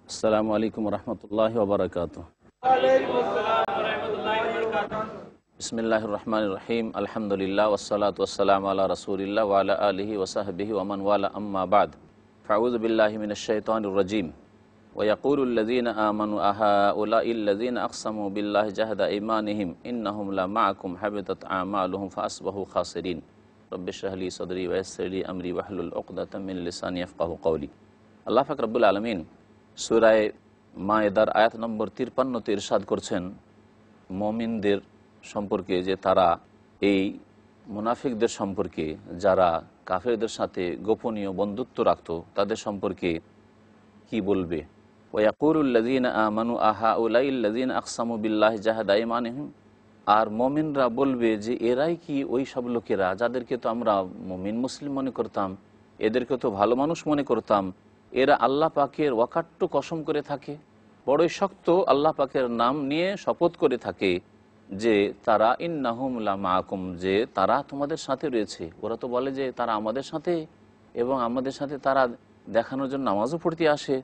আসসালামু আলাইকুম রহমতুল্লাহি ওয়া বারাকাতুহু। বিসমিল্লাহির রহমানির রহিম। আলহামদুলিল্লাহ ওয়াসসালাতু ওয়াসসালামু আলা রাসূলিল্লাহ ওয়া আলা আলিহি ওয়া সাহবিহি ওয়া মান ওয়ালা, আম্মা বা'দ। ফাউযু বিল্লাহি মিনাশ শাইতানির রাজীম। ওয়া ইয়াকুলুল্লাযীনা আমানু আহাউলাইল্লাযীনা আকসামু বিল্লাহি জাহদা ঈমানিহিম ইন্নাহুম লামাআকুম হাবিতাত আমালুহুম ফাআসবাহু খাসিরিন। রব্বিশরাহ লি সাদরি ওয়া ইয়াসসির লি আমরি ওয়াহলুল উকদাতাম মিন লিসানি ইয়াফকাহু কওলি। আল্লাহ পাক রব্বুল আলামিন সূরা মায়েদার আয়াত নম্বর 53-তে ইরশাদ করছেন মুমিনদের সম্পর্কে, যে তারা এই মুনাফিকদের সম্পর্কে, যারা কাফেরদের সাথে গোপনীয় বন্ধুত্ব রাখত, তাদের সম্পর্কে কি বলবে। ওয়াকুলুল্লাযীনা আমানু আহাউলাইল্লাযীনা আকসামু বিল্লাহি জাহাদা ঈমানিহিম, আর মুমিনরা বলবে যে এরাই কি ওই সব লোকেরা যাদেরকে তো আমরা মুমিন মুসলিম মনে করতাম, এদেরকে তো ভালো মানুষ মনে করতাম, এরা আল্লাহ পাকের ওয়াকাট্টু কসম করে থাকে, বড়ই শক্ত আল্লাহ পাকের নাম নিয়ে শপথ করে থাকে যে তারা ইন্নাহুম লামাআকুম, যে তারা তোমাদের সাথে রয়েছে। ওরা তো বলে যে তারা আমাদের সাথে, এবং আমাদের সাথে তারা দেখানোর জন্য নামাজও পড়তে আসে।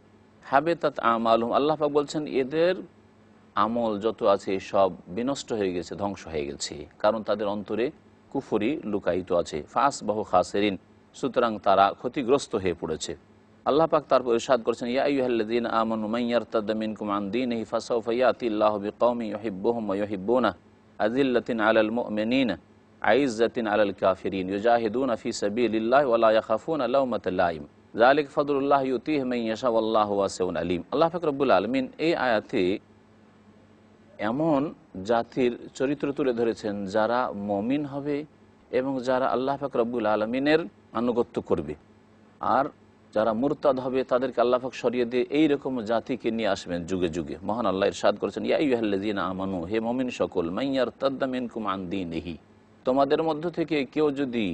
হাবিতাত আমালুহুম, আল্লাহ পাক বলছেন এদের আমল যত আছে সব বিনষ্ট হয়ে গেছে, ধ্বংস হয়ে গেছে, কারণ তাদের অন্তরে কুফরি লুকায়িত আছে। ফাসবাহু খাসিরিন, সুতরাং তারা ক্ষতিগ্রস্ত হয়ে পড়েছে। আল্লাহ পাক তারপর ইরশাদ করেছেন ইয়া আইয়ুহাল্লাযীনা আমানু মান ইয়ারতাদ্দা মিনকুম আন দীনিহি ফাসাউফা ইয়াতিল্লাহু বিকওমিন ইউহিব্বুহুম ওয়া ইউহিব্বুনাহু আযিল্লাতিন আলাল মুমিনিনা আইজ্জাতিন আলাল কাফিরিন ইউজাহিদুনা ফি সাবিলিল্লাহি ওয়া লা ইয়াখাফুনা লাওমাতা লাইম যালিকা ফাদলুল্লাহি ইউতিহি মান ইয়াশা ওয়াল্লাহু ওয়াসিউন আলীম। আল্লাহ পাক রব্বুল আলামিন এই আয়াতে এমন জাতির চরিত্র তুলে ধরেছেন যারা মুমিন হবে এবং যারা আল্লাহ পাক রব্বুল আলামিনের আনুগত্য করবে, আর যারা মুরতাদ হবে তাদেরকে আল্লাহ পাক সরিয়ে দিয়ে এইরকম জাতিকে নিয়ে আসবেন যুগে যুগে। মহান আল্লাহ ইরশাদ করেছেন ইয়া আইয়ুহাল্লাযীনা আমানু, হে মুমিন সকল, মান ইয়ারতাদ্দা মিনকুম আন দীনিহি, তোমাদের মধ্য থেকে কেউ যদি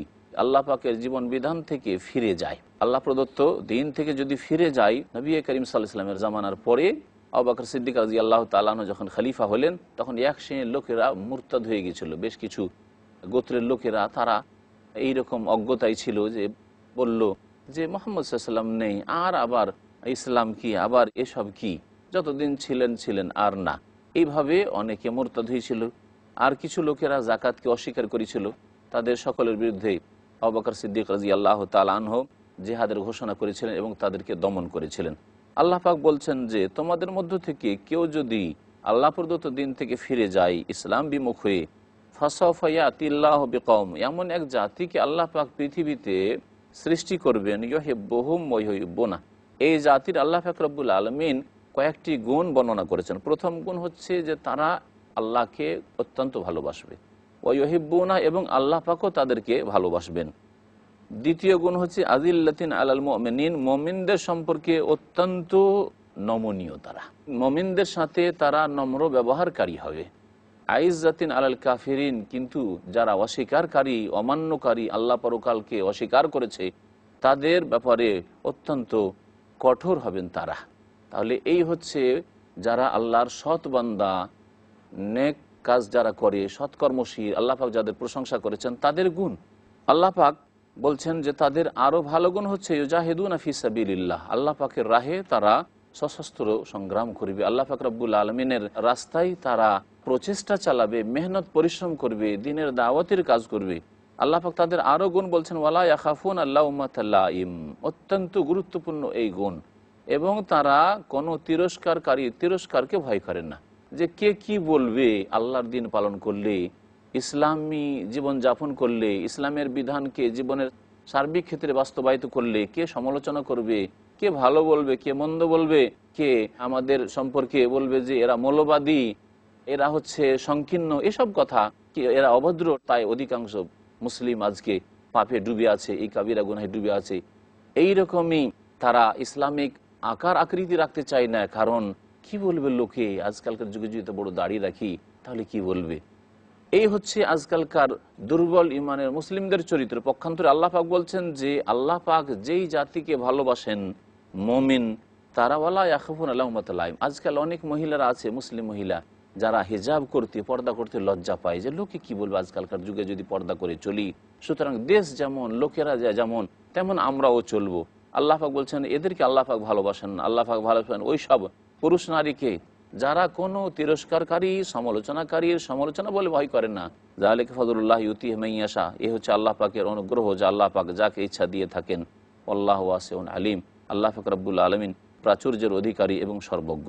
আল্লাহ পাকের জীবন বিধান থেকে ফিরে যায়, আল্লাহ প্রদত্ত দিন থেকে যদি ফিরে যায়। নবী করিম সাল্লাল্লাহু আলাইহি ওয়াসাল্লামের জামানার পরে আবু বকর সিদ্দিক রাদিয়াল্লাহু তাআলা আনহু যখন খলিফা হলেন, তখন এক শ্রেণীর লোকেরা মুরতাদ হয়ে গিয়েছিল। বেশ কিছু গোত্রের লোকেরা তারা এইরকম অজ্ঞতাই ছিল যে বলল যে মুহাম্মদ সাল্লাল্লাহু আলাইহি ওয়াসাল্লাম নেই, আর আবার ইসলাম কি, আবার এসব কি, যতদিন ছিলেন আর না। এইভাবে অনেকে মুরতাদ হয়েছিল। আর কিছু লোকেরা যাকাতকে অস্বীকার করেছিল। তাদের সকলের বিরুদ্ধে আবু বকর সিদ্দিক রাদিয়াল্লাহু তাআলা আনহু জিহাদের ঘোষণা করেছিলেন এবং তাদেরকে দমন করেছিলেন। আল্লাহ পাক বলছেন যে তোমাদের মধ্য থেকে কেউ যদি আল্লাহ প্রদত্ত দিন থেকে ফিরে যায় ইসলাম বিমুখ হয়ে, ফাসাউফা ইয়াতিল্লাহু বিকওম, এমন এক জাতিকে আল্লাহ পাক পৃথিবীতে সৃষ্টি করবেন, ইউহিব্বুহুম ওয়া ইউহিব্বুনা, এই জাতির আল্লাহ পাক রব্বুল আলামিন কয়েকটি গুণ বর্ণনা করেছেন। প্রথম গুণ হচ্ছে যে তারা আল্লাহকে অত্যন্ত ভালোবাসবে, ওয়া ইউহিব্বুনা, এবং আল্লাহ পাকও তাদেরকে ভালোবাসবেন। দ্বিতীয় গুণ হচ্ছে আযিল্লাতিন আলাল মুমিনিন, মুমিনদের সম্পর্কে অত্যন্ত নমনীয়, তারা মুমিনদের সাথে তারা নম্র ব্যবহারকারী হবে। আইজ্জাতিন আলাল কাফিরিন, কিন্তু যারা অস্বীকারী, অমান্যকারী, আল্লাহ পরকালকে অস্বীকার করেছে, তাদের ব্যাপারে অত্যন্ত কঠোর হবেন তারা। তাহলে এই হচ্ছে যারা আল্লাহর সৎ বান্দা, নেক কাজ যারা করে, সৎকর্মশীল, আল্লাহ পাক যাদের প্রশংসা করেছেন তাদের গুণ। আল্লাহ পাক বলছেন যে তাদের আরও ভালো গুণ হচ্ছে ইউজাহিদুনা ফি সাবিলিল্লাহ, আল্লাহ পাকের রাহে তারা সশস্ত্র সংগ্রাম করবে, আল্লাহ পাক রব্বুল আলমিনের রাস্তায় তারা প্রচেষ্টা চালাবে, মেহনত পরিশ্রম করবে, দিনের দাওয়াতের কাজ করবে। আল্লাহ পাক তাদের আরও গুণ বলছেন ওয়ালা ইয়াখাফুনা লাওমাতা লাইম, অত্যন্ত গুরুত্বপূর্ণ এই গুণ। এবং তারা কোনো তিরস্কারকে ভয় করেন না, যে কে কি বলবে, আল্লাহর দিন পালন করলে, ইসলামী জীবন যাপন করলে, ইসলামের বিধানকে জীবনের সার্বিক ক্ষেত্রে বাস্তবায়িত করলে কে সমালোচনা করবে, কে ভালো বলবে, কে মন্দ বলবে, কে আমাদের সম্পর্কে বলবে যে এরা মৌলবাদী, এরা হচ্ছে সংকীর্ণ, এসব কথা, কি এরা অভদ্র। তাই অধিকাংশ মুসলিম আজকে পাপে ডুবে আছে, এই কাবিরা গুনাহে ডুবে আছে। এইরকমই তারা ইসলামিক আকার আকৃতি রাখতে চায় না, কারণ কি বলবে লোকে, আজকালকার যুগে যদি বড় দাড়ি রাখি তাহলে কি বলবে। এই হচ্ছে আজকালকার দুর্বল ইমানের মুসলিমদের চরিত্র। পক্ষান্তরে আল্লাহ পাক বলছেন যে আল্লাহ পাক যেই জাতিকে ভালোবাসেন মুমিন, তারা ওয়ালা ইয়াখাফুনা লাওমাতা লাইম। আজকাল অনেক মহিলারা আছে, মুসলিম মহিলা, যারা হিজাব করতে, পর্দা করতে লজ্জা পায়, যে লোকে কি বলবে আজকালকার যুগে যদি পর্দা করে চলি। সুতরাং দেশ যেমন, লোকেরা যেমন, তেমন আমরাও চলবো। আল্লাহ পাক বলছেন এদেরকে আল্লাহ পাক ভালোবাসেন না। আল্লাহ পাক ভালোবাসেন ওই সব পুরুষ নারীকে যারা কোনো তিরস্কারকারী সমালোচনাকারীর সমালোচনা বলে ভয় করে না। যালিকা ফাদলুল্লাহ ইউতিহি মান ইয়াশা, এ হচ্ছে আল্লাহ পাকের অনুগ্রহ যে আল্লাহ পাক যাকে ইচ্ছা দিয়ে থাকেন। আল্লাহু ওয়াসিউন আলিম, আল্লাহ পাক রব্বুল আলামিন প্রাচুর্যের অধিকারী এবং সর্বজ্ঞ।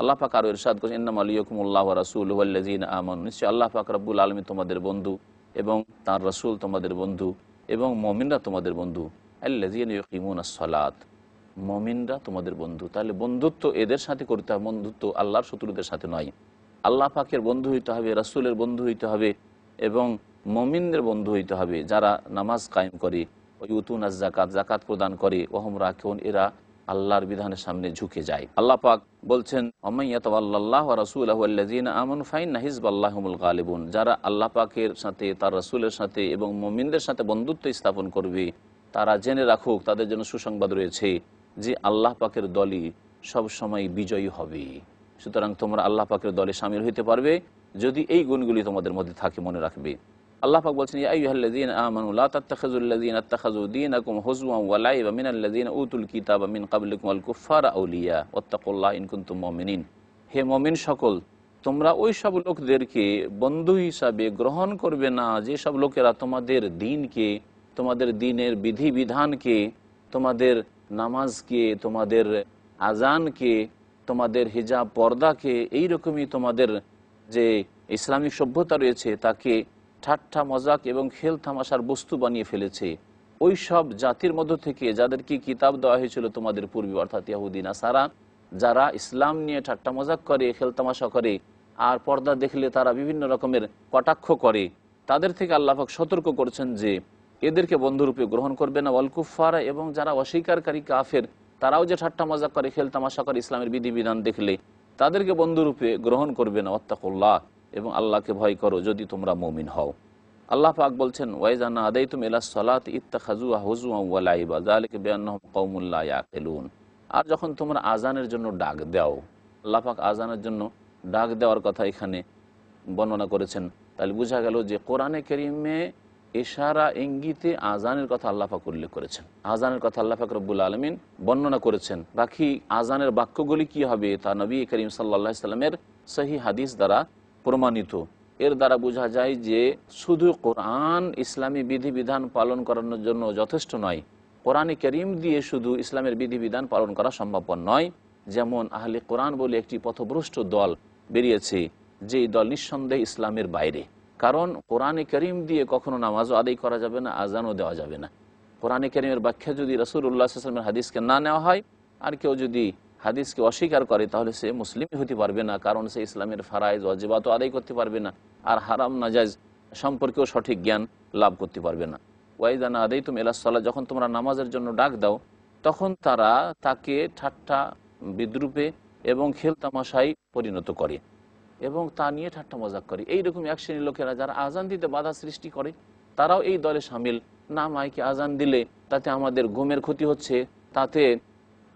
আল্লাহ পাক আরও ইরশাদ করেছেন ইন্নামা ওয়ালিয়্যুকুমুল্লাহু ওয়া রাসূলুহু ওয়াল্লাযীনা আমানু, নিশ্চয় আল্লাহ পাক রব্বুল আলামিন তোমাদের বন্ধু এবং তার রাসূল তোমাদের বন্ধু এবং মুমিনরা তোমাদের বন্ধু। আল্লাযীনা ইউকিমুনাস সালাত, মুমিনরা তোমাদের বন্ধু। তাহলে বন্ধুত্ব এদের সাথে করতে হবে, বন্ধুত্ব আল্লাহর শত্রুদের সাথে নয়। আল্লাহ পাকের বন্ধু হইতে হবে, রাসূলের বন্ধু হইতে হবে এবং মুমিনদের বন্ধু হইতে হবে যারা নামাজ কায়েম করে, ইউতুনাজ যাকাত, যাকাত প্রদান করে, ওয়াহুম রাকিউন, এরা আল্লাহর বিধানের সামনে ঝুঁকে যায়। আল্লাহ পাক বলছেন ওয়ামাইয়াতাওয়াল্লাল্লাহু ওয়া রাসূলুহু ওয়াল্লাযীনা আমানু ফাইন্না হিজবাল্লাহি হুমুল গালিবুন, যারা আল্লাহ পাকের সাথে তার রাসূলের সাথে এবং মুমিনদের সাথে বন্ধুত্ব স্থাপন করবে তারা জেনে রাখুক তাদের জন্য সুসংবাদ রয়েছে যে আল্লাহ পাকের দলই সবসময় বিজয়ী হবে। সুতরাং তোমরা আল্লাহ পাকের দলে শামিল হইতে পারবে যদি এই গুণগুলি তোমাদের মধ্যে থাকে, মনে রাখবে। আল্লাহ পাক বলছেন ইয়া আইয়ুহাল্লাযীনা আমানু লা তাত্তাখিযুল্লাযীনা ইত্তাখাযু দীনাকুম হুজওয়ান ওয়া লাইবা মিনাল্লাযীনা উতুল কিতাবা মিন ক্বাবলিকুম ওয়াল কুফফারা আউলিয়া ওয়াত্তাকুল্লাহ ইন কুনতুম মুমিনিন। হে মুমিন সকল, তোমরা ওই সব লোকদেরকে বন্ধু হিসাবে গ্রহণ করবে না যে সব লোকেরা তোমাদের দ্বীনকে, তোমাদের দ্বীনের বিধিবিধানকে, তোমাদের নামাজকে, তোমাদের আজানকে, তোমাদের হিজাব পর্দাকে, এইরকমই তোমাদের যে ইসলামিক সভ্যতা রয়েছে তাকে ঠাট্টা মজাক এবং খেল তামাশার বস্তু বানিয়ে ফেলেছে। ওই সব জাতির মধ্য থেকে যাদেরকে কিতাব দেওয়া হয়েছিল তোমাদের পূর্বে, অর্থাৎ ইহুদি নাসারা, যারা ইসলাম নিয়ে ঠাট্টা মজাক করে, খেল তামাশা করে আর পর্দা দেখলে তারা বিভিন্ন রকমের কটাক্ষ করে, তাদের থেকে আল্লাহ পাক সতর্ক করছেন যে এদেরকে বন্ধুরূপে গ্রহণ করবে না। ওয়াল কুফফারা, এবং যারা অস্বীকারী কাফের, তারাও যে ঠাট্টা মজাক করে, খেল তামাশা করে ইসলামের বিধিবিধান দেখলে তাদেরকে বন্ধুরূপে গ্রহণ করবে না। ওয়াত্তাকুল্লাহ, এবং আল্লাহকে ভয় করো যদি তোমরা মুমিন হও। আল্লাহ পাক বলছেন ওয়াইজা নাদাইতুম ইলাস সালাতি ইত্তাখাযুহা হুজওয়ান ওয়া লাইবা যালিকা বিআন্নাহুম কওমুন লা ইয়াকিলুন। আর যখন তোমরা আজানের জন্য ডাক দাও, আল্লাহ পাক আজানের জন্য ডাক দেওয়ার কথা এখানে বর্ণনা করেছেন। তাহলে বোঝা গেল যে কোরআনে কারীমে ইশারা ইঙ্গিতে আজানের কথা আল্লাহ পাক উল্লেখ করেছেন, আজানের কথা আল্লাহ পাক রব্বুল আলামিন বর্ণনা করেছেন। বাকি আজানের বাক্যগুলি কি হবে তা নবী করিম সাল্লাল্লাহু আলাইহি সাল্লামের সহিহ হাদিস দ্বারা প্রমাণিত। এর দ্বারা বোঝা যায় যে শুধু কোরআন ইসলামী বিধিবিধান পালন করানোর জন্য যথেষ্ট নয়, কোরআনে কারীম দিয়ে শুধু ইসলামের বিধিবিধান পালন করা সম্ভবপর নয়। যেমন আহলে কোরআন বলে একটি পথভ্রষ্ট দল বেরিয়েছে, যেই দল নিঃসন্দেহে ইসলামের বাইরে। কারণ কোরআনে কারীম দিয়ে কখনো নামাজও আদায় করা যাবে না, আজানও দেওয়া যাবে না। কোরআনে কারীমের ব্যাখ্যা যদি রাসূলুল্লাহ সাল্লাল্লাহু আলাইহি ওয়াসাল্লামের হাদিসকে না নেওয়া হয়, আর কেউ যদি হাদিসকে অস্বীকার করে, তাহলে সে মুসলিমই হতে পারবে না। কারণ সে ইসলামের ফারাইজ ওয়াজিবাতও আদায় করতে পারবে না, আর হারাম নাজাইজ সম্পর্কেও সঠিক জ্ঞান লাভ করতে পারবে না। ওয়াইযা নাদাইতুম ইলাস সালাত, যখন তোমরা নামাজের জন্য ডাক দাও, তখন তারা তাকে ঠাট্টা বিদ্রুপে এবং খেল তামাশায় পরিণত করে এবং তা নিয়ে ঠাট্টা মজাক করে। এইরকম এক শ্রেণীর লোকেরা যারা আজান দিতে বাধা সৃষ্টি করে, তারাও এই দলে সামিল। না, মাইকে আজান দিলে তাতে আমাদের ঘুমের ক্ষতি হচ্ছে, তাতে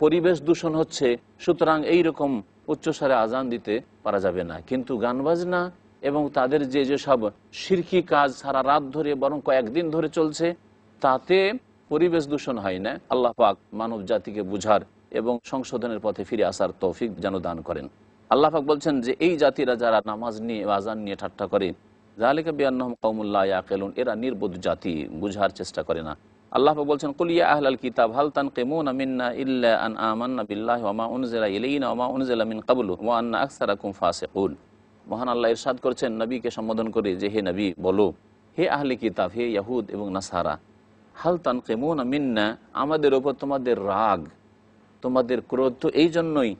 পরিবেশ দূষণ হচ্ছে, সুতরাং এইরকম উচ্চস্বরে আজান দিতে পারা যাবে না। কিন্তু গান বাজনা এবং তাদের যেসব শিরকি কাজ সারা রাত ধরে বরং কয়েকদিন ধরে চলছে, তাতে পরিবেশ দূষণ হয় না। আল্লাহ পাক মানব জাতিকে বুঝার এবং সংশোধনের পথে ফিরে আসার তৌফিক যেন দান করেন। আল্লাহ পাক বলছেন যে এই জাতিরা যারা নামাজ নিয়ে আজান নিয়ে ঠাট্টা করে, যালিকা বিআন্নাহুম কওমুন লা ইয়াকিলুন, এরা নির্বোধ জাতি, বুঝার চেষ্টা করে না। আল্লাহ পাক বলছেন কুল ইয়া আহলাল কিতাব হাল তানকিমুনা মিন্না ইল্লা আন আমান্না বিল্লাহি ওয়া মা উনজিলা ইলাইনা ওয়া মা উনজিলা মিন ক্বাবলু ওয়া আন্না আকসারাকুম ফাসিকুন। মহান আল্লাহ ইরশাদ করছেন নবীকে সম্বোধন করে যে হে নবী বলো, হে আহলে কিতাব, হে ইয়াহুদ এবং নাসারা, হাল তানকিমুনা মিন্না, আমাদের ওপর তোমাদের রাগ, তোমাদের ক্রোধ তো এই জন্যই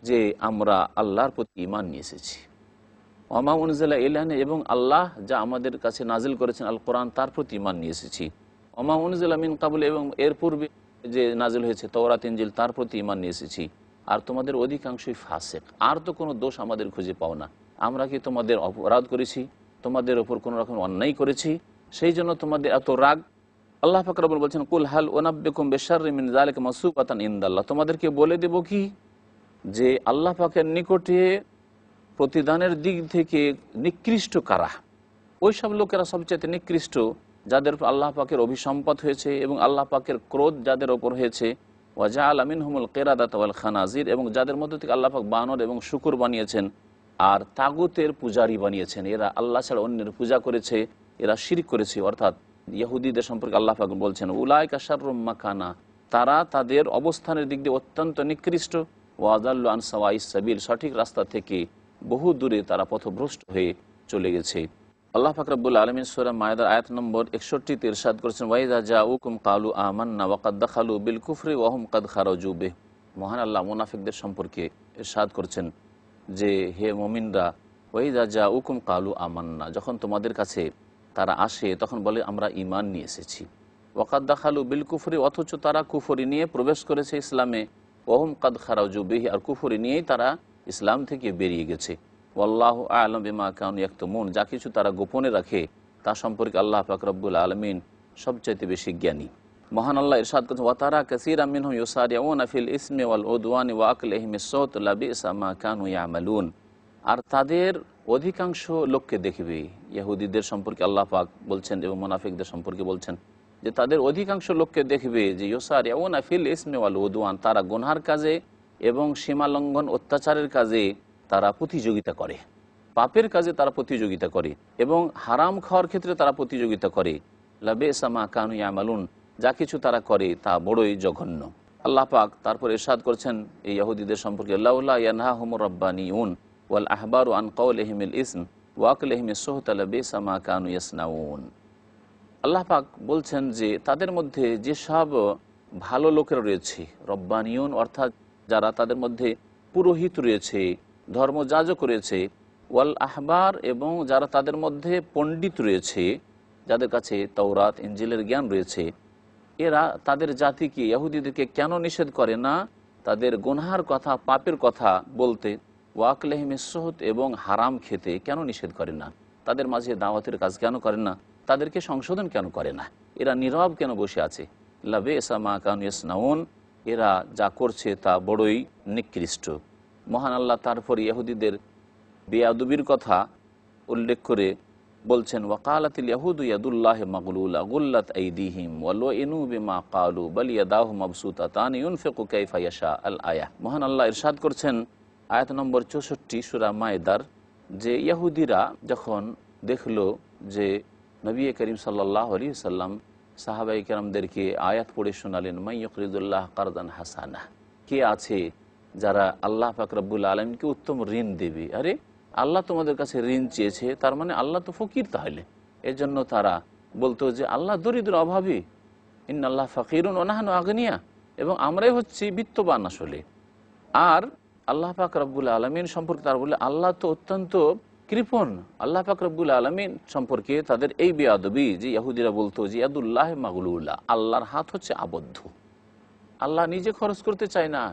যে আমরা আল্লাহর প্রতি ঈমান নিয়ে এসেছি। ওয়া মা উনজিলা ইলাইনা, এবং আল্লাহ যা আমাদের কাছে নাজিল করেছেন আল কোরআন, তার প্রতি ঈমান নিয়ে এসেছি। ওয়া মা উনজিলা মিন ক্বাবল, এবং এর পূর্বে যে নাজিল হয়েছে তাওরাত ইনজিল, তার প্রতি ঈমান নিয়ে এসেছি। আর তোমাদের অধিকাংশই ফাসিক, আর তো কোনো দোষ আমাদের খুঁজে পাও না। আমরা কি তোমাদের অপরাধ করেছি, তোমাদের ওপর কোনো রকম অন্যায় করেছি, সেই জন্য তোমাদের এত রাগ? আল্লাহ পাক রব্বুল বলছেন কুল হাল উনাব্বিকুম বিশাররি মিন যালিকা মাসুবাতান ইনদাল্লাহ, তোমাদেরকে বলে দেব কি যে আল্লাহ পাকের নিকটে প্রতিদানের দিক থেকে নিকৃষ্ট কারা? ওই সব লোকেরা সবচেয়ে নিকৃষ্ট যাদের আল্লাহ পাকের অভিসম্পাত হয়েছে এবং আল্লাহ পাকের ক্রোধ যাদের ওপর হয়েছে। ওয়াজআলা মিনহুমুল কিরাদাতা ওয়াল খানাজির, এবং যাদের মধ্য থেকে আল্লাহ পাক বানর এবং শূকর বানিয়েছেন আর তাগুতের পূজারি বানিয়েছেন। এরা আল্লাহ ছাড়া অন্যের পূজা করেছে, এরা শিরক করেছে। অর্থাৎ ইহুদিদের সম্পর্কে আল্লাহ পাক বলছেন উলাইকা শাররুম মাকানা, তারা তাদের অবস্থানের দিক দিয়ে অত্যন্ত নিকৃষ্ট। ওয়াদাল্লু আন সাওয়াইস সাবিল, সঠিক রাস্তা থেকে বহু দূরে তারা পথভ্রষ্ট হয়ে চলে গেছে। আল্লাহ পাক রব্বুল আলামিন সূরা মায়েদার আয়াত নম্বর 61 তে ইরশাদ করেছেন ওয়াইযা জাউকুম ক্বালু আমান্না ওয়া ক্বাদ দাখালু বিল কুফরি ওয়া হুম ক্বাদ খারাজু বিহি। মহান আল্লাহ মুনাফিকদের সম্পর্কে ইরশাদ করেছেন যে হে মুমিনরা, ওয়াইযা জাউকুম ক্বালু আমান্না, যখন তোমাদের কাছে তারা আসে তখন বলে আমরা ঈমান নিয়ে এসেছি। ওয়া ক্বাদ দাখালু বিল কুফরি, অথচ তারা কুফরি নিয়ে প্রবেশ করেছে ইসলামে। ওয়া হুম ক্বাদ খারাজু বিহি, আর কুফরি নিয়েই তারা ইসলাম থেকে বেরিয়ে গেছে। ওয়াল্লাহু আ'লাম বিমা কানু ইয়াকতুমুন, যা কিছু তারা গোপনে রাখে তা সম্পর্কে আল্লাহ পাক রব্বুল আলামিন সবচাইতে বেশি জ্ঞানী। মহান আল্লাহ ইরশাদ করেছেন ওয়া তারা কাসীরাম মিনহুম ইউসারিউনা ফিল ইসমি ওয়াল উদওয়ানি ওয়া আকলিহিমিস সাউত লাবিসা মা কানু ইয়ামালুন। আর তাদের অধিকাংশ লোককে দেখবে, ইহুদিদের সম্পর্কে আল্লাহ পাক বলছেন এবং মুনাফিকদের সম্পর্কে বলছেন যে তাদের অধিকাংশ লোককে দেখবে যে ইউসারিউনা ফিল ইসমি ওয়াল উদওয়ান, তারা গুনহার কাজে এবং সীমালঙ্ঘন অত্যাচারের কাজে তারা প্রতিযোগিতা করে, পাপের কাজে তারা প্রতিযোগিতা করে এবং হারাম খাওয়ার ক্ষেত্রে তারা প্রতিযোগিতা করে। লাবিসা মা কানু ইয়ামালুন, যা কিছু তারা করে তা বড়ই জঘন্য। আল্লাহ পাক তারপর ইরশাদ করছেন এই ইহুদিদের সম্পর্কে লাউলা ইয়ানহাহুমুর রাব্বানিউন ওয়াল আহবারু আন কাওলিহিমিল ইসম ওয়া আকলিহিমিস সুহতা লাবিসা মা কানু ইয়াসনাউন। আল্লাহ পাক বলছেন যে তাদের মধ্যে যেসব ভালো লোকেরা রয়েছে, রব্বানিউন অর্থাৎ যারা তাদের মধ্যে পুরোহিত রয়েছে, ধর্মযাজক রয়েছে, ওয়াল আহবার এবং যারা তাদের মধ্যে পণ্ডিত রয়েছে, যাদের কাছে তাওরাত ইনজিলের জ্ঞান রয়েছে, এরা তাদের জাতিকে ইহুদিদেরকে কেন নিষেধ করে না তাদের গুনহার কথা, পাপের কথা বলতে, ওয়াকলেহিমিস সুহত এবং হারাম খেতে কেন নিষেধ করে না, তাদের মাঝে দাওয়াতের কাজ কেন করে না, তাদেরকে সংশোধন কেন করে না, এরা নীরব কেন বসে আছে। লাবিসা মা কানু ইয়াসনাউন, এরা যা করছে তা বড়ই নিকৃষ্ট। মহান আল্লাহ তারপর ইহুদিদের বেয়াদবির কথা উল্লেখ করে বলছেন ওয়াকালাতিল ইয়াহুদু ইয়াদুল্লাহি মাগলুলা গুল্লাত আইদিহিম ওয়ালুইনু বিমা ক্বালু বাল ইয়াদাহু মাবসুতাতান ইউনফিকু কাইফা ইয়াশা আল আয়া। মহান আল্লাহ ইরশাদ করছেন আয়াত নম্বর 64 সূরা মায়েদার, যে ইহুদিরা যখন দেখলো যে নবী করিম সাল্লাল্লাহু আলাইহি সাল্লাম সাহাবায়ে কেরামদেরকে আয়াত পড়ে শোনালেন মান ইউকরিদুল্লাহ কারদান হাসানা, কে আছে যারা আল্লাহ পাক রব্বুল আলামিনকে উত্তম ঋণ দেবে। আরে আল্লাহ তোমাদের কাছে ঋণ চেয়েছে, তার মানে আল্লাহ তো ফকির, তাহলে এজন্য তারা বলতো যে আল্লাহ দরিদ্র অভাবী, ইন্নাল্লাহ ফাকিরুন ওয়া নাহনু আগনিয়া, এবং আমরাই হচ্ছি বিত্তবান আসলে। আর আল্লাহ পাক রব্বুল আলামিন সম্পর্কে তারা বলে আল্লাহ তো অত্যন্ত কৃপণ। আল্লাহ পাক রব্বুল আলামিন সম্পর্কে তাদের এই বেয়াদবি যে ইহুদিরা বলতো যে ইয়াদুল্লাহ মাগলুলা, আল্লাহর হাত হচ্ছে আবদ্ধ, আল্লাহ নিজে খরচ করতে চায় না,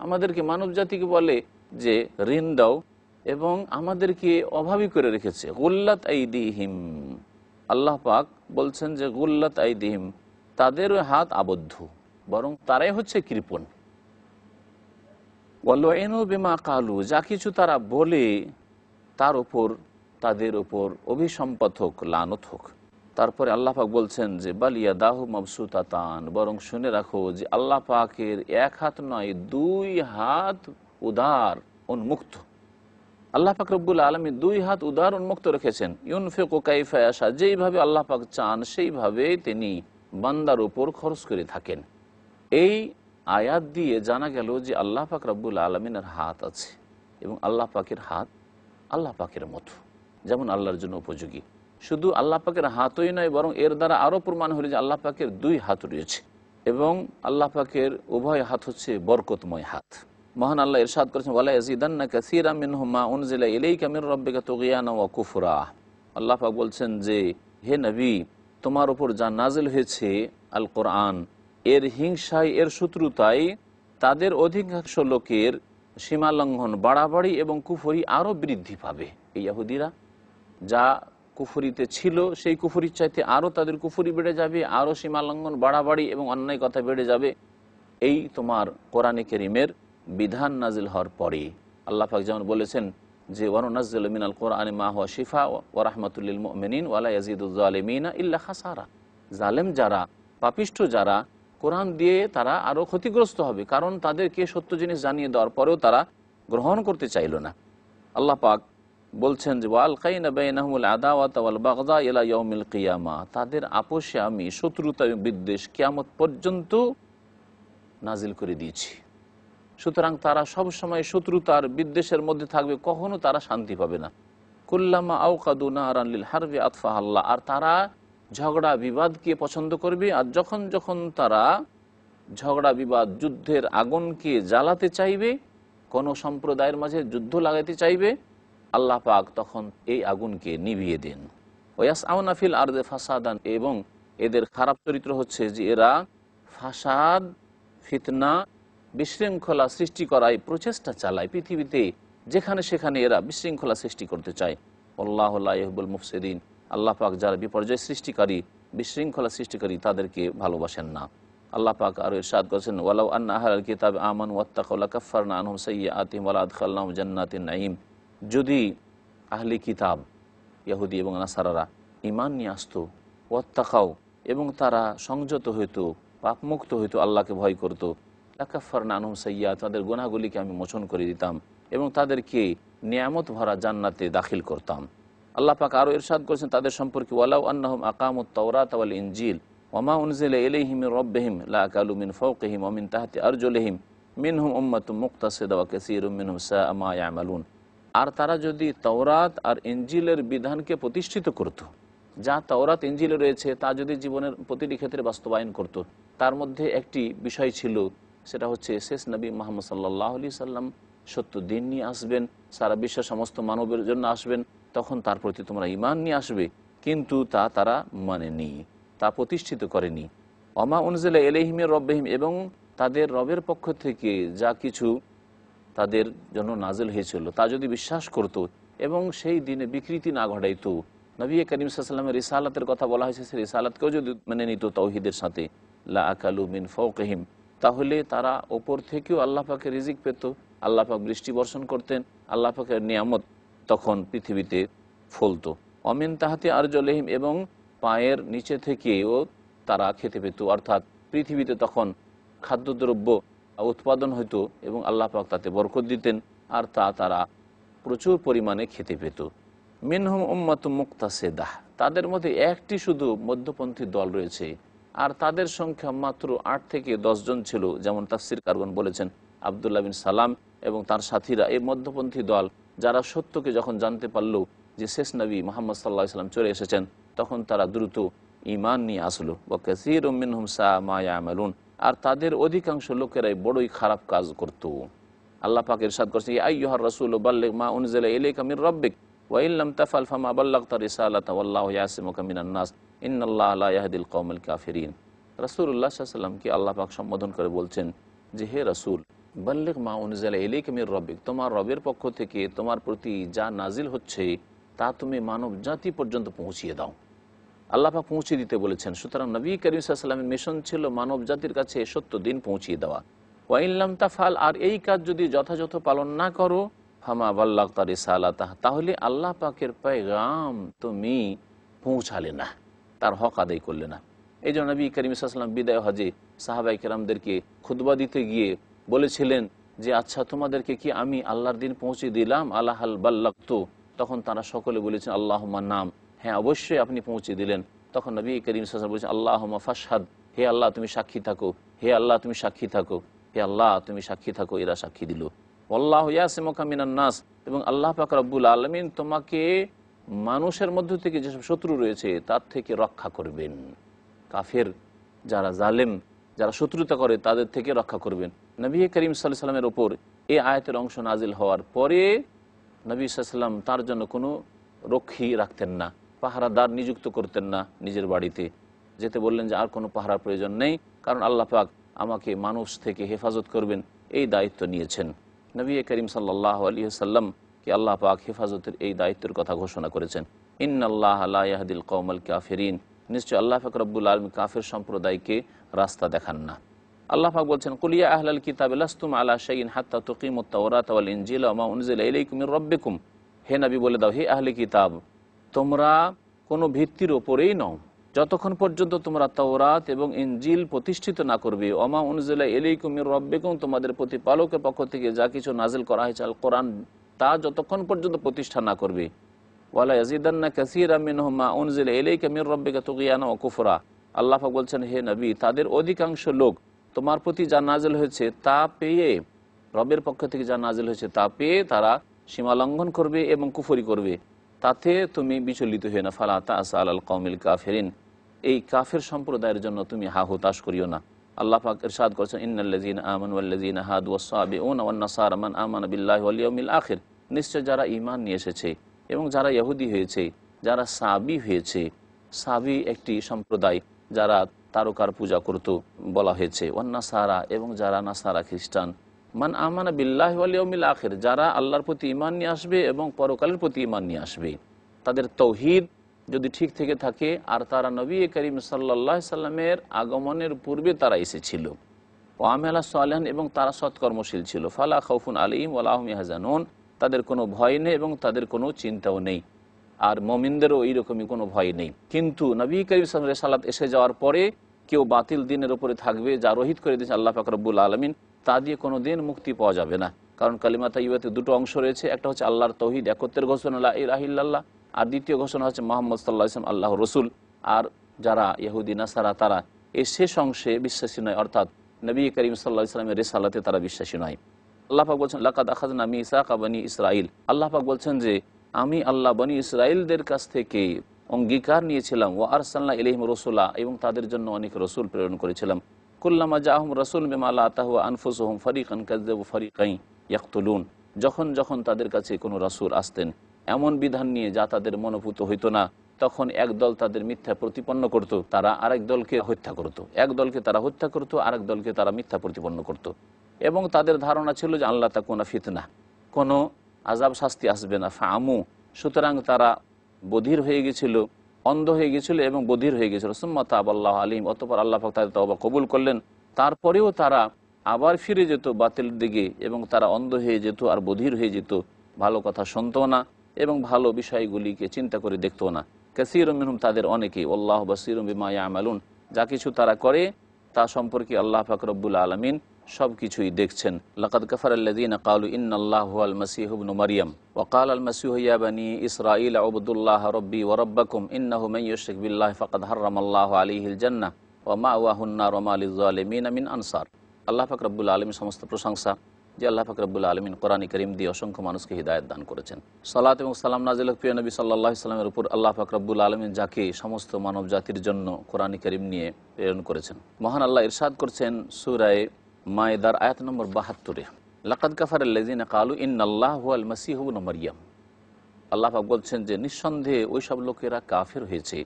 আমাদেরকে মানব জাতিকে বলে যে ঋণ দাও এবং আমাদেরকে অভাবী করে রেখেছে। গুল্লাত আইদিহিম, আল্লাহ পাক বলছেন যে গুল্লাত আইদিহিম, তাদের হাত আবদ্ধ, বরং তারাই হচ্ছে কৃপণ। ওয়ালুইনু বিমা ক্বালু, যা কিছু তারা বলে তার উপর তাদের উপর অভিসম্পাত হোক, লানত হোক। তারপরে আল্লাহ পাক বলছেন যে বাল ইয়াদাহু মাবসুতাতান, বরং শুনে রাখো যে আল্লাহ পাকের এক হাত নয়, দুই হাত উদার উন্মুক্ত। আল্লাহ পাক রব্বুল আলামিন দুই হাত উদার উন্মুক্ত রেখেছেন। ইউনফিকু কাইফা ইয়াশা, যেইভাবে আল্লাহ পাক চান সেইভাবে তিনি বান্দার উপর খরচ করে থাকেন। এই আয়াত দিয়ে জানা গেল যে আল্লাহ পাক রব্বুল আলামিনের হাত আছে এবং আল্লাহ পাকের হাত আল্লাহ পাকের মতো, যেমন আল্লাহর জন্য উপযোগী। শুধু আল্লাহ পাকের হাতই নয়, বরং এর দ্বারা আরও প্রমাণ হলো যে আল্লাহ পাকের দুই হাত রয়েছে এবং আল্লাহ পাকের উভয় হাত হচ্ছে বরকতময় হাত। মহান আল্লাহ ইরশাদ করেছেন ওয়ালা ইয়াজিদান্না কাসীরাম মিনহুম মা উনজিলা ইলাইকা মির রাব্বিকা তুগয়ানা ওয়া কুফরা। আল্লাহ পাক বলছেন যে হে নবী, তোমার উপর যা নাজিল হয়েছে আল কোরআন, এর হিংসায়, এর শত্রুতায় তাদের অধিকাংশ লোকের সীমালঙ্ঘন, বাড়াবাড়ি এবং কুফরি আরও বৃদ্ধি পাবে। এই ইহুদিরা যা কুফরিতে ছিল সেই কুফরির চাইতে আরও তাদের কুফরি বেড়ে যাবে, আরও সীমালঙ্ঘন, বাড়াবাড়ি এবং অন্যায় কথা বেড়ে যাবে। এই তোমার কোরআনে কারীমের বিধান নাজিল হওয়ার পরে আল্লাহ পাক যেমন বলেছেন যে ওয়ানুনাজ্জিলু মিনাল কোরআনি মা হুয়া শিফা ওয়া রাহমাতুল লিল মুমিনিন ওয়া লা ইয়াজিদুজ জালিমিনা ইল্লা খাসারা। জালেম যারা, পাপিষ্ঠ যারা, কোরআন দিয়ে তারা আরও ক্ষতিগ্রস্ত হবে, কারণ তাদেরকে সত্য জিনিস জানিয়ে দেওয়ার পরেও তারা গ্রহণ করতে চাইল না। আল্লাহ পাক বলছেন যে ওয়ালকাইনা বাইনাহুমুল আদাওয়াতা ওয়াল বাগদা ইলা ইয়াউমিল কিয়ামা, তাদের আপোষে আমি শত্রুতা এবং বিদ্বেষ কিয়ামত পর্যন্ত নাজিল করে দিয়েছি। সুতরাং তারা সব সময় শত্রুতার বিদ্বেষের মধ্যে থাকবে, কখনো তারা শান্তি পাবে না। কুল্লামা আওকাদু নারান লিল হারবি আতফাহাল্লাহ, আর তারা ঝগড়া বিবাদকে পছন্দ করবে, আর যখন যখন তারা ঝগড়া বিবাদ যুদ্ধের আগুনকে জ্বালাতে চাইবে, কোনো সম্প্রদায়ের মাঝে যুদ্ধ লাগাইতে চাইবে, আল্লাহ পাক তখন এই আগুনকে নিভিয়ে দেন। ওয়াস আউনাফিল আরদে ফাসাদান, এবং এদের খারাপ চরিত্র হচ্ছে যে এরা ফাসাদ, ফিতনা, বিশৃঙ্খলা সৃষ্টি করায় প্রচেষ্টা চালায় পৃথিবীতে, যেখানে সেখানে এরা বিশৃঙ্খলা সৃষ্টি করতে চায়। আল্লাহ লা ইউহিব্বুল মুফসিদিন, আল্লাহ পাক যারা বিপর্যয় সৃষ্টিকারী, বিশৃঙ্খলা সৃষ্টিকারী, তাদেরকে ভালোবাসেন না। আল্লাহ পাক আরও ইরশাদ করেছেন ওয়ালাউ আন্না আহলাল কিতাব আমানু ওয়াত্তাকাউ লাকাফফারনা আনহুম সাইয়্যাতিহিম ওয়া লাআদখালনাহুম জান্নাতিন নাঈম, যদি আহলি কিতাব ইহুদি এবং নাসারারা ঈমান নিয়ে আসতো, ওয়াত্তাকাউ, এবং তারা সংযত হইতো, পাপমুক্ত হইতো, আল্লাহকে ভয় করত, লাকাফফারনা আনহুম সাইয়্যাত, তাদের গুনাহগুলিকে আমি মোচন করে দিতাম এবং তাদেরকে নিয়ামত ভরা জান্নাতে দাখিল করতাম। আল্লাহ পাক আরও ইরশাদ করেছেন তাদের সম্পর্কে ওয়ালাউ আন্নাহুম আকামুত তাওরাতা ওয়াল ইনজিল ওয়ামা উনজিলা ইলাইহিম মির রাব্বিহিম লাআকালু মিন ফাওকিহিম ওয়া মিন তাহতি আরজুলিহিম মিনহুম উম্মাতুম মুকতাসিদা ওয়া কাসীরুম মিনহুম সাআ মা ইয়ামালুন। আর তারা যদি তাওরাত আর ইনজিলের বিধানকে প্রতিষ্ঠিত করত, যা তাওরাত ইনজিলে রয়েছে তা যদি জীবনের প্রতিটি ক্ষেত্রে বাস্তবায়ন করত, তার মধ্যে একটি বিষয় ছিল, সেটা হচ্ছে শেষ নবী মুহাম্মদ সাল্লাল্লাহু আলাইহি সাল্লাম সত্য দিন নিয়ে আসবেন, সারা বিশ্বের সমস্ত মানবের জন্য আসবেন, তখন তার প্রতি তোমরা ঈমান নিয়ে আসবে। কিন্তু তা তারা মানেনি, তা প্রতিষ্ঠিত করেনি। ওমা উনজিলা ইলাইহিম মির রাব্বিহিম, এবং তাদের রবের পক্ষ থেকে যা কিছু তাদের জন্য নাজিল হয়েছিল তা যদি বিশ্বাস করত এবং সেই দিনে বিকৃতি না ঘটাইত, নবী করিম সাল্লাল্লাহু আলাইহি ওয়াসাল্লামের রিসালাতের কথা বলা হয়েছে, সেই রিসালাতকেও যদি মেনে নিত তৌহিদের সাথে, লা আকালু মিন ফাওকিহিম, তাহলে তারা ওপর থেকেও আল্লাহ পাকের রিজিক পেত, আল্লাহ পাক বৃষ্টি বর্ষণ করতেন, আল্লাহ পাকের নিয়ামত তখন পৃথিবীতে ফলতো। অমিন তাহাতি আরজুলিহিম, এবং পায়ের নিচে থেকেও তারা খেতে পেত, অর্থাৎ পৃথিবীতে তখন খাদ্যদ্রব্য উৎপাদন হইতো এবং আল্লাহ পাক তাতে বরকত দিতেন, আর তা তারা প্রচুর পরিমাণে খেতে পেত। মিনহুম উম্মাতুম মুকতাসিদাহ, তাদের মধ্যে একটি শুধু মধ্যপন্থী দল রয়েছে, আর তাদের সংখ্যা মাত্র 8 থেকে 10 জন ছিল, যেমন তাফসির কারগণ বলেছেন আবদুল্লাহ বিন সালাম এবং তার সাথীরা, এই মধ্যপন্থী দল যারা সত্যকে যখন জানতে পারল যে শেষ নবী মুহাম্মদ সাল্লাল্লাহু আলাইহি ওয়াসাল্লাম চলে এসেছেন, তখন তারা দ্রুত ঈমান নিয়ে আসলো। ওয়া কাসীরুম মিনহুম সাআ মা ইয়ামালুন, আর তাদের অধিকাংশ লোকেরাই বড়ই খারাপ কাজ করত। আল্লাহ পাক ইরশাদ করেছেন ইয়া আইয়ুহার রাসূল বাল্লিগ মা উনজিলা ইলাইকা মির রাব্বিক ওয়া ইন লাম তাফআল ফামা বাল্লাগতা রিসালাতা ওয়াল্লাহু ইয়াসিমুকা মিনান নাস ইন্নাল্লাহা লা ইয়াহদিল কওমাল কাফিরিন। রাসূলুল্লাহ সাল্লাল্লাহু আলাইহি ওয়াসাল্লামকে আল্লাহ পাক সম্বোধন করে বলছেন যে হে রাসূল, বাল্লিগ মা উনজিলা ইলাইকা মির রাব্বিক, তোমার রবের পক্ষ থেকে তোমার প্রতি যা নাজিল হচ্ছে তা তুমি মানব জাতি পর্যন্ত পৌঁছিয়ে দাও। আল্লাহ পাক পৌঁছে দিতে বলেছেন। সুতরাং নবী করিম সাল্লাল্লাহু আলাইহি ওয়াসাল্লামের মিশন ছিল মানব জাতির কাছে সত্য দিন পৌঁছিয়ে দেওয়া। ওয়া ইন লাম তাফআল, আর এই কাজ যদি যথাযথ পালন না করো, ফামা বাল্লাগতা রিসালাতাহ, তাহলে আল্লাহ পাকের পেগাম তুমি পৌঁছালে না, তার হক আদায় করলে না। এই জন্য নবী করিম সাল্লাল্লাহু আলাইহি ওয়াসাল্লাম বিদায় হজে সাহাবায়ে কেরামদেরকে খুতবা দিতে গিয়ে বলেছিলেন যে আচ্ছা, তোমাদেরকে কি আমি আল্লাহর দিন পৌঁছে দিলাম? আল্লাহ হাল বাল্লাগতু, তখন তারা সকলে বলেছেন আল্লাহুম্মা নাম, হ্যাঁ অবশ্যই আপনি পৌঁছে দিলেন। তখন নবী করিম সাল্লাল্লাহু আলাইহি ওয়াসাল্লাম বলেছেন আল্লাহুম্মা ফাশহাদ, হে আল্লাহ তুমি সাক্ষী থাকো, হে আল্লাহ তুমি সাক্ষী থাকো, হে আল্লাহ তুমি সাক্ষী থাকো। এরা সাক্ষী দিল। আল্লাহু ইয়াসিমুকা মিনান নাস, এবং আল্লাহ পাক রব্বুল আলামিন তোমাকে মানুষের মধ্য থেকে যেসব শত্রু রয়েছে তার থেকে রক্ষা করবেন। কাফের যারা জালেম, যারা শত্রুতা করে তাদের থেকে রক্ষা করবেন। নবী করিম সাল্লাল্লাহু আলাইহি ওয়াসাল্লামের ওপর এই আয়াতের অংশ নাজিল হওয়ার পরে নবী সাল্লাল্লাহু আলাইহি ওয়াসাল্লাম তার জন্য কোনো রক্ষী রাখতেন না, পাহারাদার নিযুক্ত করতেন না নিজের বাড়িতে, যেতে বললেন যে আর কোনো পাহারার প্রয়োজন নেই, কারণ আল্লাহ পাক আমাকে মানুষ থেকে হেফাজত করবেন, এই দায়িত্ব নিয়েছেন। নবী করিম সাল্লাল্লাহু আলাইহি ওয়াসাল্লামকে আল্লাহ পাক হেফাজতের এই দায়িত্বের কথা ঘোষণা করেছেন। ইন্নাল্লাহা লা ইয়াহদিল কওমাল কাফিরিন, নিশ্চয় আল্লাহ পাক রব্বুল আলামিন কাফের সম্প্রদায়কে রাস্তা দেখান না। আল্লাহ পাক বলছেন কুল ইয়া আহলাল কিতাবি লাস্তুম আলা শাইইন হাত্তা তুকিমুত তাওরাতা ওয়াল ইনজিলা ওয়া মা উনজিলা ইলাইকুম মির রাব্বিকুম, হে নবী বলে দাও, হে আহলে কিতাব, তোমরা কোনো ভিত্তির ওপরেই নও, যতক্ষণ পর্যন্ত তোমরা তাওরাত এবং ইনজিল প্রতিষ্ঠিত না করবে, ওমা উনজিলা ইলাইকুম মির রাব্বিকুম, তোমাদের প্রতিপালকের পক্ষ থেকে যা কিছু নাজিল করা হয়েছে আল কোরআন, তা যতক্ষণ পর্যন্ত প্রতিষ্ঠা না করবে, ওয়ালা ইয়াজিদান্না কাসীরাম মিনহুম মা উনজিলা ইলাইকা মির রাব্বিকা তুগয়ানা ওয়া কুফরা, আল্লাহ পাক বলছেন, হে নবী, তাদের অধিকাংশ লোক তোমার প্রতি যা নাজিল হয়েছে তা পেয়ে, রবের পক্ষ থেকে যা নাজিল হয়েছে তা পেয়ে তারা সীমা লঙ্ঘন করবে এবং কুফরি করবে, তাতে তুমি বিচলিত হয়ে না। ফালা তা'সা আলাল কওমিল কাফিরিন, এই কাফের সম্প্রদায়ের জন্য তুমি হা হুতাশ করিও না। আল্লাহ পাক ইরশাদ করেছেন, ইন্নাল্লাযীনা আমানু ওয়াল্লাযীনা হাদু ওয়াস-সাবিউনা ওয়ান-নাসারা মান আমানা বিল্লাহি ওয়াল ইয়াউমিল আখির, নিশ্চয় যারা ঈমান নিয়ে এসেছে এবং যারা ইহুদি হয়েছে, যারা সাবি হয়েছে, সাবি একটি সম্প্রদায় যারা তারকার পূজা করত বলা হয়েছে, ওয়ান-নাসারা এবং যারা নাসারা খ্রিস্টান, মান আমানা বিল্লাহি ওয়াল ইয়াউমিল আখির, যারা আল্লাহর প্রতি ঈমান নিয়ে আসবে এবং পরকালের প্রতি ঈমান নিয়ে আসবে, তাদের তৌহিদ যদি ঠিক থেকে থাকে আর তারা নবী করিম সাল্লাল্লাহু আলাইহি সাল্লামের আগমনের পূর্বে তারা এসেছিল, ওয়া আমিলা সালিহান এবং তারা সৎকর্মশীল ছিল, ফালা খাউফুন আলাইহিম ওয়ালা হুম ইয়াহজানুন, তাদের কোনো ভয় নেই এবং তাদের কোনো চিন্তাও নেই। আর মুমিনদেরও এইরকমই কোনো ভয় নেই। কিন্তু নবী করিম সাল্লাল্লাহু আলাইহি সাল্লাম এসে যাওয়ার পরে কেউ বাতিল দিনের উপরে থাকবে, যা রহিত করে দিয়েছে আল্লাহ পাক রব্বুল আলামিন, তা দিয়ে কোনো দিন মুক্তি পাওয়া যাবে না। কারণ কালিমা তাইয়্যিবাতে দুটো অংশ রয়েছে, একটা হচ্ছে আল্লাহর তৌহিদ, একত্রের ঘোষণা লা ইলাহা ইল্লাল্লাহ, আর দ্বিতীয় ঘোষণা হচ্ছে মুহাম্মদ সাল্লাল্লাহু আলাইহি ওয়াসাল্লাম আল্লাহর রাসূল। আর যারা ইহুদি নাসারা তারা এই শেষ অংশে বিশ্বাসী নয়, অর্থাৎ নবী করিম সাল্লাল্লাহু আলাইহি ওয়াসাল্লামের রিসালাতে তারা বিশ্বাসী নয়। আল্লাহ পাক বলছেন, লাকাদ আখাযনা মিসাকা বনি ইসরাইল, আল্লাহ পাক বলছেন যে আমি আল্লাহ বনি ইসরাইলদের কাছ থেকে অঙ্গীকার নিয়েছিলাম, ওয়া আরসালনা ইলাইহিম রাসূলা, এবং তাদের জন্য অনেক রসুল প্রেরণ করেছিলাম, কুল্লামা জাআহুম রাসূলুম বিমা লা তাহওয়া আনফুসুহুম ফারিকান কাযযাবু ফারিকান ইয়াকতুলুন, যখন যখন তাদের কাছে কোনো রাসূল আসতেন এমন বিধান নিয়ে যা তাদের মনোভূত হইতো না, তখন এক দল তাদের মিথ্যা প্রতিপন্ন করত, তারা আরেক দলকে হত্যা করত, এক দলকে তারা হত্যা করত, আরেক দলকে তারা মিথ্যা প্রতিপন্ন করত। এবং তাদের ধারণা ছিল যে আল্লাহ তাকুনা ফিতনা, কোনো আযাব শাস্তি আসবে না, ফাআমু, সুতরাং তারা বধির হয়ে গেছিল, অন্ধ হয়ে গেছিল এবং বধির হয়ে গেছিল। সুম্মা তাবাল্লাহু আলাইহিম, অতঃপর আল্লাহ পাক তাদের তওবা কবুল করলেন। তারপরেও তারা আবার ফিরে যেত বাতিলের দিকে এবং তারা অন্ধ হয়ে যেত আর বধির হয়ে যেত, ভালো কথা শুনতো না এবং ভালো বিষয়গুলিকে চিন্তা করে দেখতো না। কাসীরুম মিনহুম, তাদের অনেকেই, আল্লাহু বাসীরুম বিমা ইয়ামালুন, যা কিছু তারা করে তা সম্পর্কে আল্লাহ পাক রব্বুল আলামিন সব কিছুই দেখছেন। লাকাদ কাফারাল্লাযীনা ক্বালু ইন্নাল্লাহা হুয়াল মাসীহু ইবনু মারইয়াম ওয়া ক্বালাল মাসীহু ইয়া বানী ইসরাঈল উবুদুল্লাহা রাব্বী ওয়া রাব্বাকুম ইন্নাহু মান ইউশরিক বিল্লাহি ফাকাদ হাররামাল্লাহু আলাইহিল জান্নাহ ওয়া মাওয়াহুন নার ওয়া মা লিয-যালিমিনা মিন আনসার। আল্লাহ পাক রব্বুল আলামিন সমস্ত প্রশংসা যে আল্লাহ পাক রব্বুল আলামিন কোরআনে কারীম দিয়ে অসংখ্য মানুষকে হিদায়াত দান করেছেন। সালাত এবং সালাম নাজিল হোক প্রিয় নবী সাল্লাল্লাহু আলাইহি সাল্লামের উপর, আল্লাহ পাক রব্বুল আলামিন যাকে সমস্ত মানব জাতির জন্য কোরআনে কারীম নিয়ে প্রেরণ করেছেন। মহান আল্লাহ ইরশাদ করছেন সূরা মায়েদার আয়াত নম্বর ৭২, লাকাদ কাফারাল্লাযীনা ক্বালু ইন্নাল্লাহা হুয়াল মাসীহু ইবনু মারইয়াম। আল্লাহ পাক বলছেন যে নিঃসন্দেহে ওই সব লোকেরা কাফের হয়েছে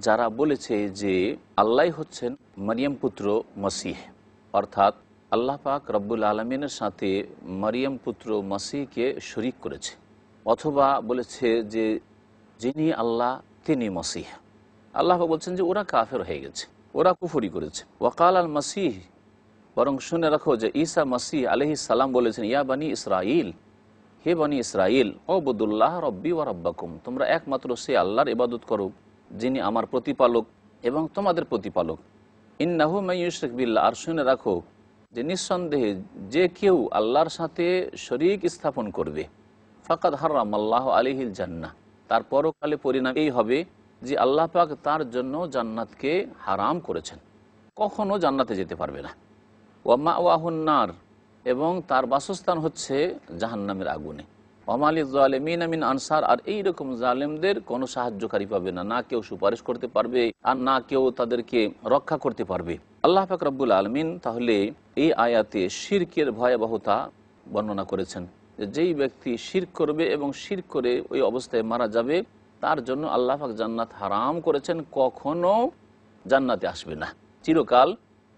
যারা বলেছে যে আল্লাহ হচ্ছেন মারিয়াম পুত্র মসিহ, অর্থাৎ আল্লাহ পাক রব্বুল আলমিনের সাথে মারিয়াম পুত্র মসিহকে শরিক করেছে, অথবা বলেছে যে যিনি আল্লাহ তিনি মসিহ। আল্লাহ পাক বলছেন যে ওরা কাফের হয়ে গেছে, ওরা কুফরি করেছে। ওয়াকাল আল মসিহ, বরং শুনে রাখো যে ঈসা মসিহ আলাইহিস সালাম বলেছেন, ইয়া বানী ইসরাইল, হে বনী ইসরাইল, উবুদুল্লাহ রব্বী ওয়া রাব্বাকুম, তোমরা একমাত্র সে আল্লাহর ইবাদত করো যিনি আমার প্রতিপালক এবং তোমাদের প্রতিপালক। ইন্নাহু মান ইউশরিক বিল্লাহ, আর শুনে রাখো যে নিঃসন্দেহে যে কেউ আল্লাহর সাথে শরীক স্থাপন করবে, ফাকাদ হারামাল্লাহু আলাইহিল জান্নাহ, তার পরকালে পরিণাম এই হবে যে আল্লাহ পাক তার জন্য জান্নাতকে হারাম করেছেন, কখনো জান্নাতে যেতে পারবে না। ওয়া মাওয়াহুন নার, এবং তার বাসস্থান হচ্ছে জাহান্নামের আগুনে। ওয়া মা লিয-যালিমিনা মিন আনসার, আর এইরকম জালেমদের কোনো সাহায্যকারী পাবে না, না কেউ সুপারিশ করতে পারবে আর না কেউ তাদেরকে রক্ষা করতে পারবে। আল্লাহ পাক রব্বুল আলামিন তাহলে এই আয়াতে শিরকের ভয়াবহতা বর্ণনা করেছেন, যে যেই ব্যক্তি শিরক করবে এবং শিরক করে ওই অবস্থায় মারা যাবে তার জন্য আল্লাহ পাক জান্নাত হারাম করেছেন, কখনো জান্নাতে আসবে না, চিরকাল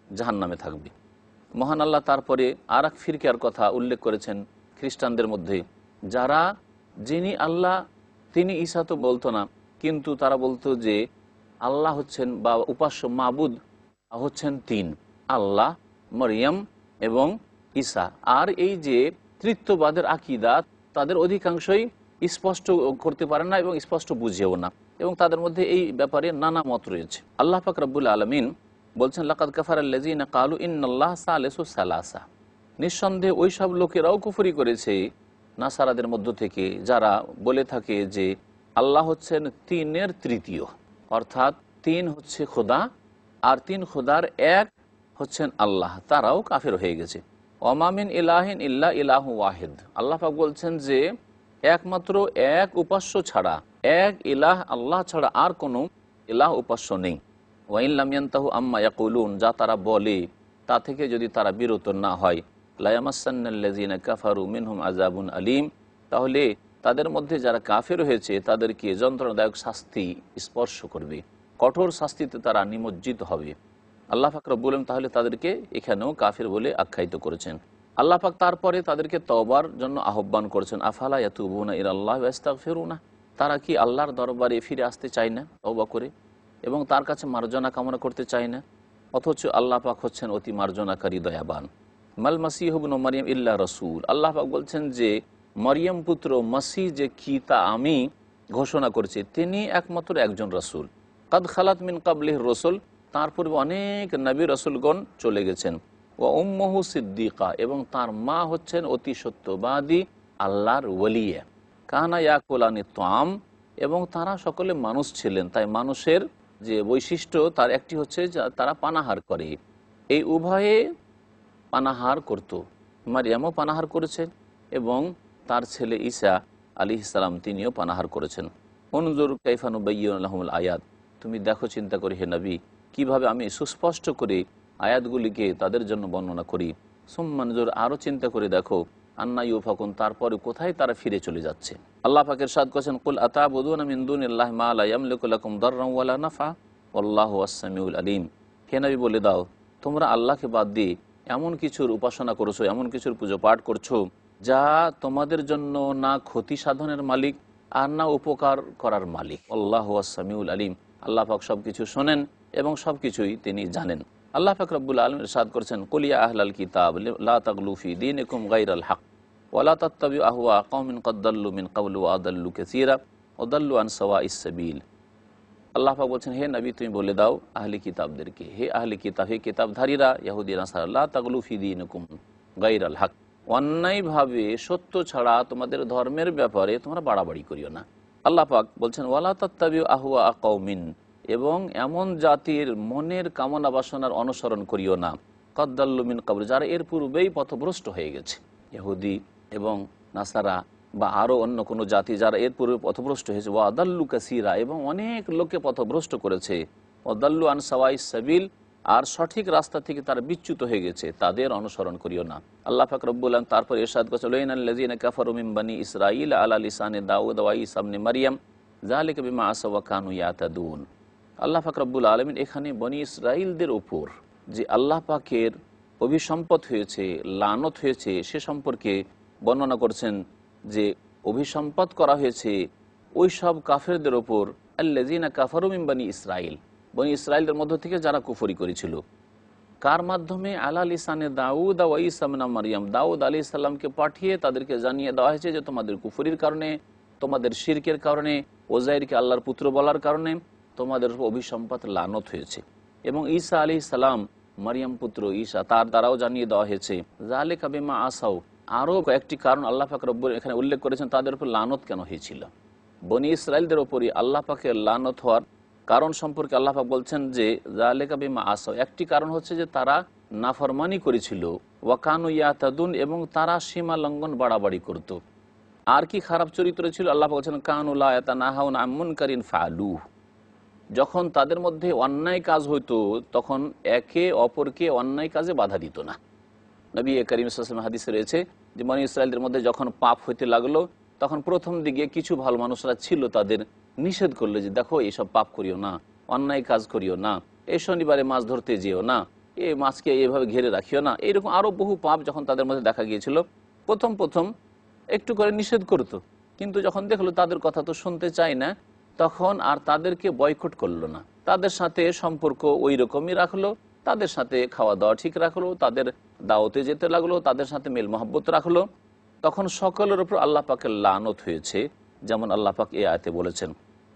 জাহান্নামে থাকবে। মহান আল্লাহ তারপরে আর এক ফিরকার কথা উল্লেখ করেছেন খ্রিস্টানদের মধ্যে, যারা যিনি আল্লাহ তিনি ঈসা তো বলতো না, কিন্তু তারা বলতো যে আল্লাহ হচ্ছেন বা উপাস্য মাবুদ হচ্ছেন তিন, আল্লাহ, মরিয়ম এবং ঈসা। আর এই যে তৃতীয়বাদের আকীদা তাদের অধিকাংশই স্পষ্ট করতে পারে না এবং স্পষ্ট বুঝেও না, এবং তাদের মধ্যে এই ব্যাপারে নানা মত রয়েছে। আল্লাহ পাক রব্বুল আলামিন বলছেন, লাকাদ কাফারাল্লাযীনা ক্বালু ইন্নাল্লাহা সালিসু সালাসা, নিঃসন্দেহে ওই সব লোকেরাও কুফরি করেছে নাসারাদের মধ্য থেকে যারা বলে থাকে যে আল্লাহ হচ্ছেন তিনের তৃতীয়, অর্থাৎ তিন হচ্ছে খোদা আর তিন খোদার এক হচ্ছেন আল্লাহ, তারাও কাফের হয়ে গেছে। ওয়ামামিন ইলাহিন ইল্লা ইলাহু ওয়াহিদ, আল্লাহ পাক বলছেন যে একমাত্র এক উপাস্য ছাড়া, এক ইলাহ আল্লাহ ছাড়া আর কোনো ইলাহ উপাস্য নেই। ওয়াইন লাম ইয়ানতাহু আম্মা ইয়াকুলুন, যা তারা বলে তা থেকে যদি তারা বিরত না হয়, লা ইয়ামাসান্নাল্লাযীনা কাফারু মিনহুম আযাবুন আলীম, তাহলে তাদের মধ্যে যারা কাফের হয়েছে তাদেরকে যন্ত্রণাদায়ক শাস্তি স্পর্শ করবে, কঠোর শাস্তিতে তারা নিমজ্জিত হবে। আল্লাহ পাক রব্বুল আলামিন তাহলে তাদেরকে এখানেও কাফের বলে আখ্যায়িত করেছেন। আল্লাহ পাক তারপরে তাদেরকে তওবার জন্য আহ্বান করেছেন, আফালা ইয়াতুবুনা ইলাল্লাহি ওয়া ইস্তাগফিরুনা, তারা কি আল্লাহর দরবারে ফিরে আসতে চায় না তওবা করে এবং তার কাছে মার্জনা কামনা করতে চায় না? অথচ আল্লাহ পাক হচ্ছেন অতি মার্জনাকারী, দয়াবান। মাল মাসিহ ইবনু মারইয়াম ইল্লা রাসূল, আল্লাহ পাক বলছেন যে মরিয়ম পুত্র মাসিহ যে কি তা আমি ঘোষণা করেছি, তিনি একমাত্র একজন রাসূল। কাদ খালাত মিন কাবলিহির রাসূল, তার পূর্বে অনেক নবী রাসূলগণ চলে গেছেন। ওয়া উম্মুহু সিদ্দিকা, এবং তার মা হচ্ছেন অতি সত্যবাদী আল্লাহর ওলিয়া। কানা ইয়াকুলানি তাম, এবং তারা সকলে মানুষ ছিলেন, তাই মানুষের যে বৈশিষ্ট্য তার একটি হচ্ছে যে তারা পানাহার করে। এই উভয়ে পানাহার করত, মারিয়ামও পানাহার করেছেন এবং তার ছেলে ঈসা আলাইহিস সালাম তিনিও পানাহার করেছেন। উনজুর কাইফা নুবায়্যিনু লাহুমুল আয়াত, তুমি দেখো, চিন্তা করে হে নবী, কিভাবে আমি সুস্পষ্ট করে আয়াতগুলিকে তাদের জন্য বর্ণনা করি। সুম্মানজুর, আরও চিন্তা করে দেখো, আন্না ইউফাকুন, তারপরে কোথায় তারা ফিরে চলে যাচ্ছে। আল্লাহ পাক ইরশাদ করেছেন, কুল আতাবুদুনা মিন দুনিল্লাহি মা লা ইয়ামলিকু লাকুম দাররান ওয়ালা নাফা ওয়াল্লাহু আস-সামিউল আলিম। হে নবী বলে দাও, তোমরা আল্লাহকে বাদ দিয়ে এমন কিছুর উপাসনা করছো, এমন কিছুর পুজো পাঠ করছো যা তোমাদের জন্য না ক্ষতি সাধনের মালিক আর না উপকার করার মালিক। আল্লাহু আস-সামিউল আলিম, আল্লাহ পাক সব কিছু শোনেন এবং সব কিছুই তিনি জানেন। আল্লাহ পাক রব্বুল আলামিন ইরশাদ করেছেন, কুল ইয়া আহলাল কিতাব লা তাগলু ফি দীনিকুম গায়রাল হক ওয়া লা তাত্তাবিউ আহওয়া কওমিন ক্বাদ দাল্লু মিন ক্বাবলু ওয়া আদাল্লু কাসীরা ওয়া দাল্লু আন সাওয়াইস সাবিল। আল্লাহ পাক বলছেন, হে নবী তুমি বলে দাও আহলি কিতাবদেরকে, হে আহলি কিতাব, হে কিতাবধারীরা ইহুদি নাসারা, লা তাগলু ফি দীনিকুম গায়রাল হক, অন্যায়ভাবে সত্য ছাড়া তোমাদের ধর্মের ব্যাপারে তোমরা বাড়াবাড়ি করিও না। আল্লাহ পাক বলছেন, ওয়ালা তাত্তাবিউ আহওয়া কওমিন, এবং এমন জাতির মনের কামনা বাসনার অনুসরণ করিও না, ক্বাদ দাল্লু মিন ক্বাবলু, যারা এর পূর্বেই পথভ্রষ্ট হয়ে গেছে। ইহুদি এবং নাসারা বা আরও অন্য কোনো জাতি যারা এর পূর্বে পথভ্রষ্ট হয়েছে, ওয়া আদাল্লু কাসীরা, এবং অনেক লোককে পথভ্রষ্ট করেছে, ওয়া দাল্লু আন সাওয়াইস সাবিল, আর সঠিক রাস্তা থেকে তারা বিচ্যুত হয়ে গেছে, তাদের অনুসরণ করিও না। আল্লাহ পাক রব্বুল আলামিন তারপর ইরশাদ করেছেন, লাইনাল্লাযীনা কাফারু মিন বানি ইসরাঈল আলা লিসানি দাউদ ওয়া ঈসা ইবনে মারইয়াম যালিকা বিমা আসাউ ওয়া কানু ইয়াতাদুন। আল্লাহ পাক রব্বুল আলামিন এখানে বনি ইসরাঈলদের উপর যে আল্লাহ পাকের অভিসম্পদ হয়েছে, লানত হয়েছে, সে সম্পর্কে বর্ণনা করছেন যে অভিসম্পদ করা হয়েছে ওই সব কাফেরদের ওপর, আল্লাযীনা কাফারু মিন বানি ইসরাঈল, বনি ইসরাঈলের মধ্য থেকে যারা কুফরি করেছিল। কার মাধ্যমে? আলা লিসানে দাউদ ওয়া ঈসা ইবনে মারইয়াম, দাউদ আলাইহিস সালামকে পাঠিয়ে তাদেরকে জানিয়ে দেওয়া হয়েছে যে তোমাদের কুফরির কারণে, তোমাদের শিরকের কারণে, ওজাইরকে আল্লাহর পুত্র বলার কারণে তোমাদের অভিসম্পাত লানত হয়েছে। এবং ঈসা আলাইহিস সালাম, মারিয়াম পুত্র ঈসা, তার দ্বারাও জানিয়ে দেওয়া হয়েছে যালিকা বিমা আসাউ, আরও কয়েকটি কারণ আল্লাহ পাক রব্বুল এখানে উল্লেখ করেছেন তাদের উপর লানত কেন হয়েছিল। বনি ইসরাঈলদের ওপরই আল্লাহ পাকের লানত হওয়ার কারণ সম্পর্কে আল্লাহ পাক বলছেন যে যালিকা বিমা আসাউ, একটি কারণ হচ্ছে যে তারা নাফরমানি করেছিল, ওয়া কানু ইয়াতাদুন, এবং তারা সীমা লঙ্ঘন বাড়াবাড়ি করত। আর কি খারাপ চরিত্র ছিল? আল্লাহ পাক বলছেন, কানু লা ইয়াতানাহাউনা আন মুনকারিন ফাআলুহু, যখন তাদের মধ্যে অন্যায় কাজ হইতো তখন একে অপরকে অন্যায় কাজে বাধা দিত না। নবী করিম সাল্লাল্লাহু আলাইহি ওয়াসাল্লাম হাদিসে রয়েছে যে বনী ইসরাঈলদের মধ্যে যখন পাপ হইতে লাগলো তখন প্রথম দিকে কিছু ভালো মানুষরা ছিল, তাদের নিষেধ করলো যে দেখো এইসব পাপ করিও না, অন্যায় কাজ করিও না, এই শনিবারে মাছ ধরতে যেও না, এই মাছকে এইভাবে ঘিরে রাখিও না, এইরকম আরও বহু পাপ যখন তাদের মধ্যে দেখা গিয়েছিল, প্রথম প্রথম একটু করে নিষেধ করতো, কিন্তু যখন দেখলো তাদের কথা তো শুনতে চায় না, তখন আর তাদেরকে বয়কট করলো না, তাদের সাথে সম্পর্ক ওই রকমই রাখলো, তাদের সাথে খাওয়া দাওয়া ঠিক রাখলো, তাদের দাওয়াতে যেতে লাগলো, তাদের সাথে মেল মহব্বত রাখলো। তখন সকলের উপর আল্লাহ পাকের লানত হয়েছে যেমন আল্লাহ পাক এই আয়াতে বলেছেন।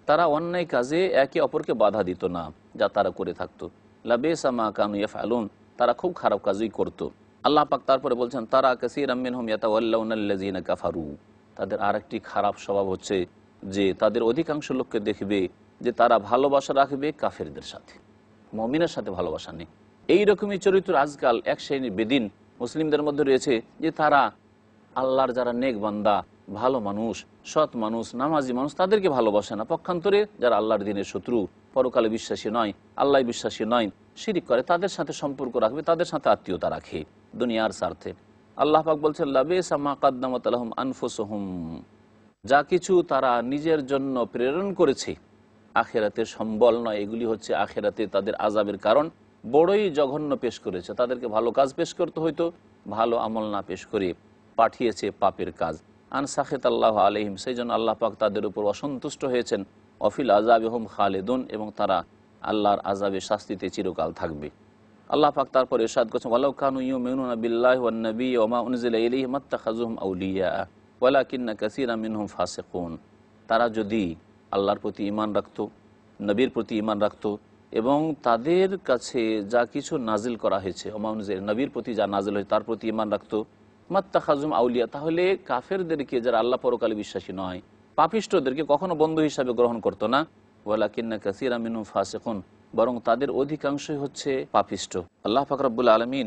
তারা অন্যায় কাজে একে অপরকে বাধা দিত না, যা তারা করে থাকতো। লাবিসা মা কানু ইয়াফআলুন, তারা খুব খারাপ কাজই করত। আল্লাহ পাক তারপরে বলছেন, তারা কাসীরাম মিনহুম ইয়াতাওয়াল্লাউনাল্লাযীনা কাফারু, তাদের আরেকটি খারাপ স্বভাব হচ্ছে যে তাদের অধিকাংশ লোককে দেখবে যে তারা ভালোবাসা রাখবে কাফেরদের সাথে, মুমিনের সাথে ভালোবাসা নেই। এইরকমই চরিত্র আজকাল এক শ্রেণীর বেদিন মুসলিমদের মধ্যে রয়েছে, যে তারা আল্লাহর যারা নেক বান্দা, ভালো মানুষ, সৎ মানুষ, নামাজি মানুষ, তাদেরকে ভালোবাসে না। পক্ষান্তরে যারা আল্লাহর দিনের শত্রু, পরকালে বিশ্বাসী নয়, আল্লাহ বিশ্বাসী নয়, শিরিক করে, তাদের সাথে সম্পর্ক রাখবে, তাদের সাথে আত্মীয়তা রাখে দুনিয়ার স্বার্থে। আল্লাহ পাক বলছেন, লাবিসা মা কাদ্দামাত লাহুম আনফুসুহুম, যা কিছু তারা নিজের জন্য প্রেরণ করেছে আখেরাতের সম্বল নয়, এগুলি হচ্ছে আখেরাতে তাদের আযাবের কারণ। বড়ই জঘন্য পেশ করেছে, তাদেরকে ভালো কাজ পেশ করতে হইতো, ভালো আমল না পেশ করে পাঠিয়েছে পাপের কাজ। আন সাখিত আল্লাহ আলাইহিম, সেই জন্য আল্লাহ পাক তাদের উপর অসন্তুষ্ট হয়েছেন। অফিল আযাবিহুম খালিদুন, এবং তারা আল্লাহর আযাবে শাস্তিতে চিরকাল থাকবে। আল্লাহ পাক তারপর ইরশাদ করেছেন, ওয়ালাউ কানু ইউমিনুনা বিল্লাহি ওয়ান নবী ওয়া মা উনজিলা ইলাইহি মাত্তাখাযুহুম আউলিয়া ওয়ালাকিন্না কাসীরাম মিনহুম ফাসিকুন, তারা যদি আল্লাহর প্রতি ঈমান রাখত, নবীর প্রতি ঈমান রাখত, এবং তাদের কাছে যা কিছু নাজিল করা হয়েছে, ওয়া মা উনজিলা, নবীর প্রতি যা নাজিল হয়েছে তার প্রতি ঈমান রাখত, মাত্তাখাযুহুম আউলিয়া, তাহলে কাফেরদেরকে, যারা আল্লাহ পরকালে বিশ্বাসী নয়, পাপিষ্ঠদেরকে কখনো বন্ধু হিসাবে গ্রহণ করতো না। ওয়ালাকিন্না কাসীরাম মিনহুম ফাসিকুন, বরং তাদের অধিকাংশই হচ্ছে পাপিষ্ঠ। আল্লাহ পাক রব্বুল আলামিন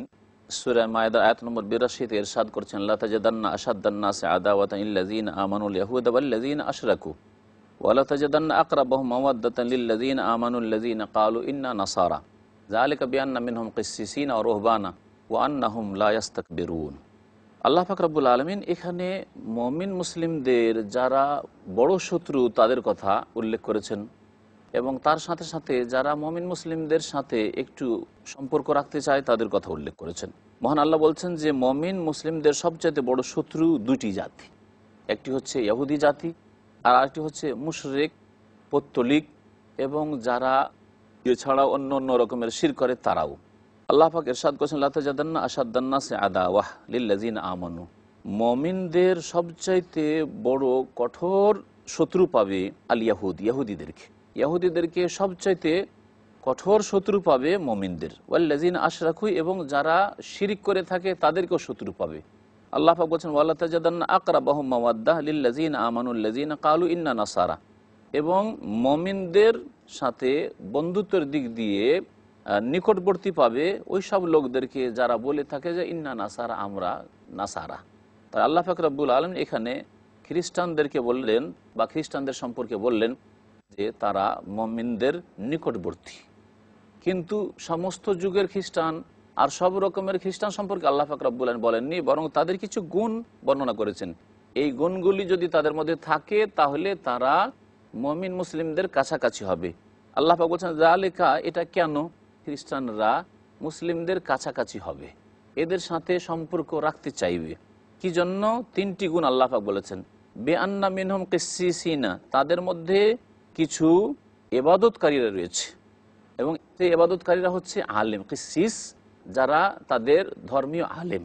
সূরা মায়েদার আয়াত নম্বর ৮২ তে ইরশাদ করছেন, লা তাজিদান্না আশাদ্দান নাসি আদাওয়াতান লিল্লাযীনা আমানুল ইয়াহুদা ওয়াল্লাযীনা আশরাকু ওয়া লা তাজিদান্না আকরাবাহুম মাওয়াদ্দাতান লিল্লাযীনা আমানুল্লাযীনা ক্বালু ইন্না নাসারা যালিকা বিআন্না মিনহুম কিসসিসিনা ওয়া রুহবানা ওয়া আন্নাহুম লা ইস্তাকবিরুন। আল্লাহ পাক রব্বুল আলামিন এখানে মুমিন মুসলিমদের যারা বড় শত্রু তাদের কথা উল্লেখ করেছেন, এবং তার সাথে সাথে যারা মুমিন মুসলিমদের সাথে একটু সম্পর্ক রাখতে চায় তাদের কথা উল্লেখ করেছেন। মহান আল্লাহ বলছেন যে মুমিন মুসলিমদের সবচেয়ে বড় শত্রু দুটি জাতি, একটি হচ্ছে ইহুদি জাতি, আর আরেকটি হচ্ছে মুশরিক, পৌত্তলিক, এবং যারা এছাড়া অন্য অন্য রকমের শিরক করে তারাও। আল্লাহ পাক ইরশাদ করেছেন, লা তাজিদান্না আশাদ্দান নাসি আদাওয়াহ লিল্লাযীনা আমানু, মুমিনদের সবচাইতে বড় কঠোর শত্রু পাবে আল ইয়াহুদ, ইহুদিদেরকে সবচাইতে কঠোর শত্রু পাবে মুমিনদের। ওয়াল্লাযীনা আশরাকু, এবং যারা শিরিক করে থাকে তাদেরকেও শত্রু পাবে। আল্লাহ পাক বলছেন, ওয়ালা তাজিদান্না আকরাবাহুম মাওয়াদ্দাহ লিল্লাযীনা আমানুল্লাযীনা ক্বালু ইন্না নাসারা, এবং মুমিনদের সাথে বন্ধুত্বের দিক দিয়ে নিকটবর্তী পাবে ওই সব লোকদেরকে যারা বলে থাকে যে ইন্না নাসারা, আমরা নাসারা। তাই আল্লাহ পাক রব্বুল আলামিন এখানে খ্রিস্টানদেরকে বললেন, বা খ্রিস্টানদের সম্পর্কে বললেন যে তারা মুমিনদের নিকটবর্তী। কিন্তু সমস্ত যুগের খ্রিস্টান আর সব রকমের খ্রিস্টান সম্পর্কে আল্লাহ পাক রব্বুল আলামিন বলেননি, বরং তাদের কিছু গুণ বর্ণনা করেছেন। এই গুণগুলি যদি তাদের মধ্যে থাকে তাহলে তারা মুমিন মুসলিমদের কাছাকাছি হবে। আল্লাহ পাক বলছেন, যালিকা, এটা কেন খ্রিস্টানরা মুসলিমদের কাছাকাছি হবে, এদের সাথে সম্পর্ক রাখতে চাইবে, কি জন্য? তিনটি গুণ আল্লাহ পাক বলেছেন। বিআন্না মিনহুম কিসসিসিনা, তাদের মধ্যে কিছু ইবাদতকারীরা রয়েছে, এবং সেই ইবাদতকারীরা হচ্ছে আলেম। কিসসিস, যারা তাদের ধর্মীয় আলেম,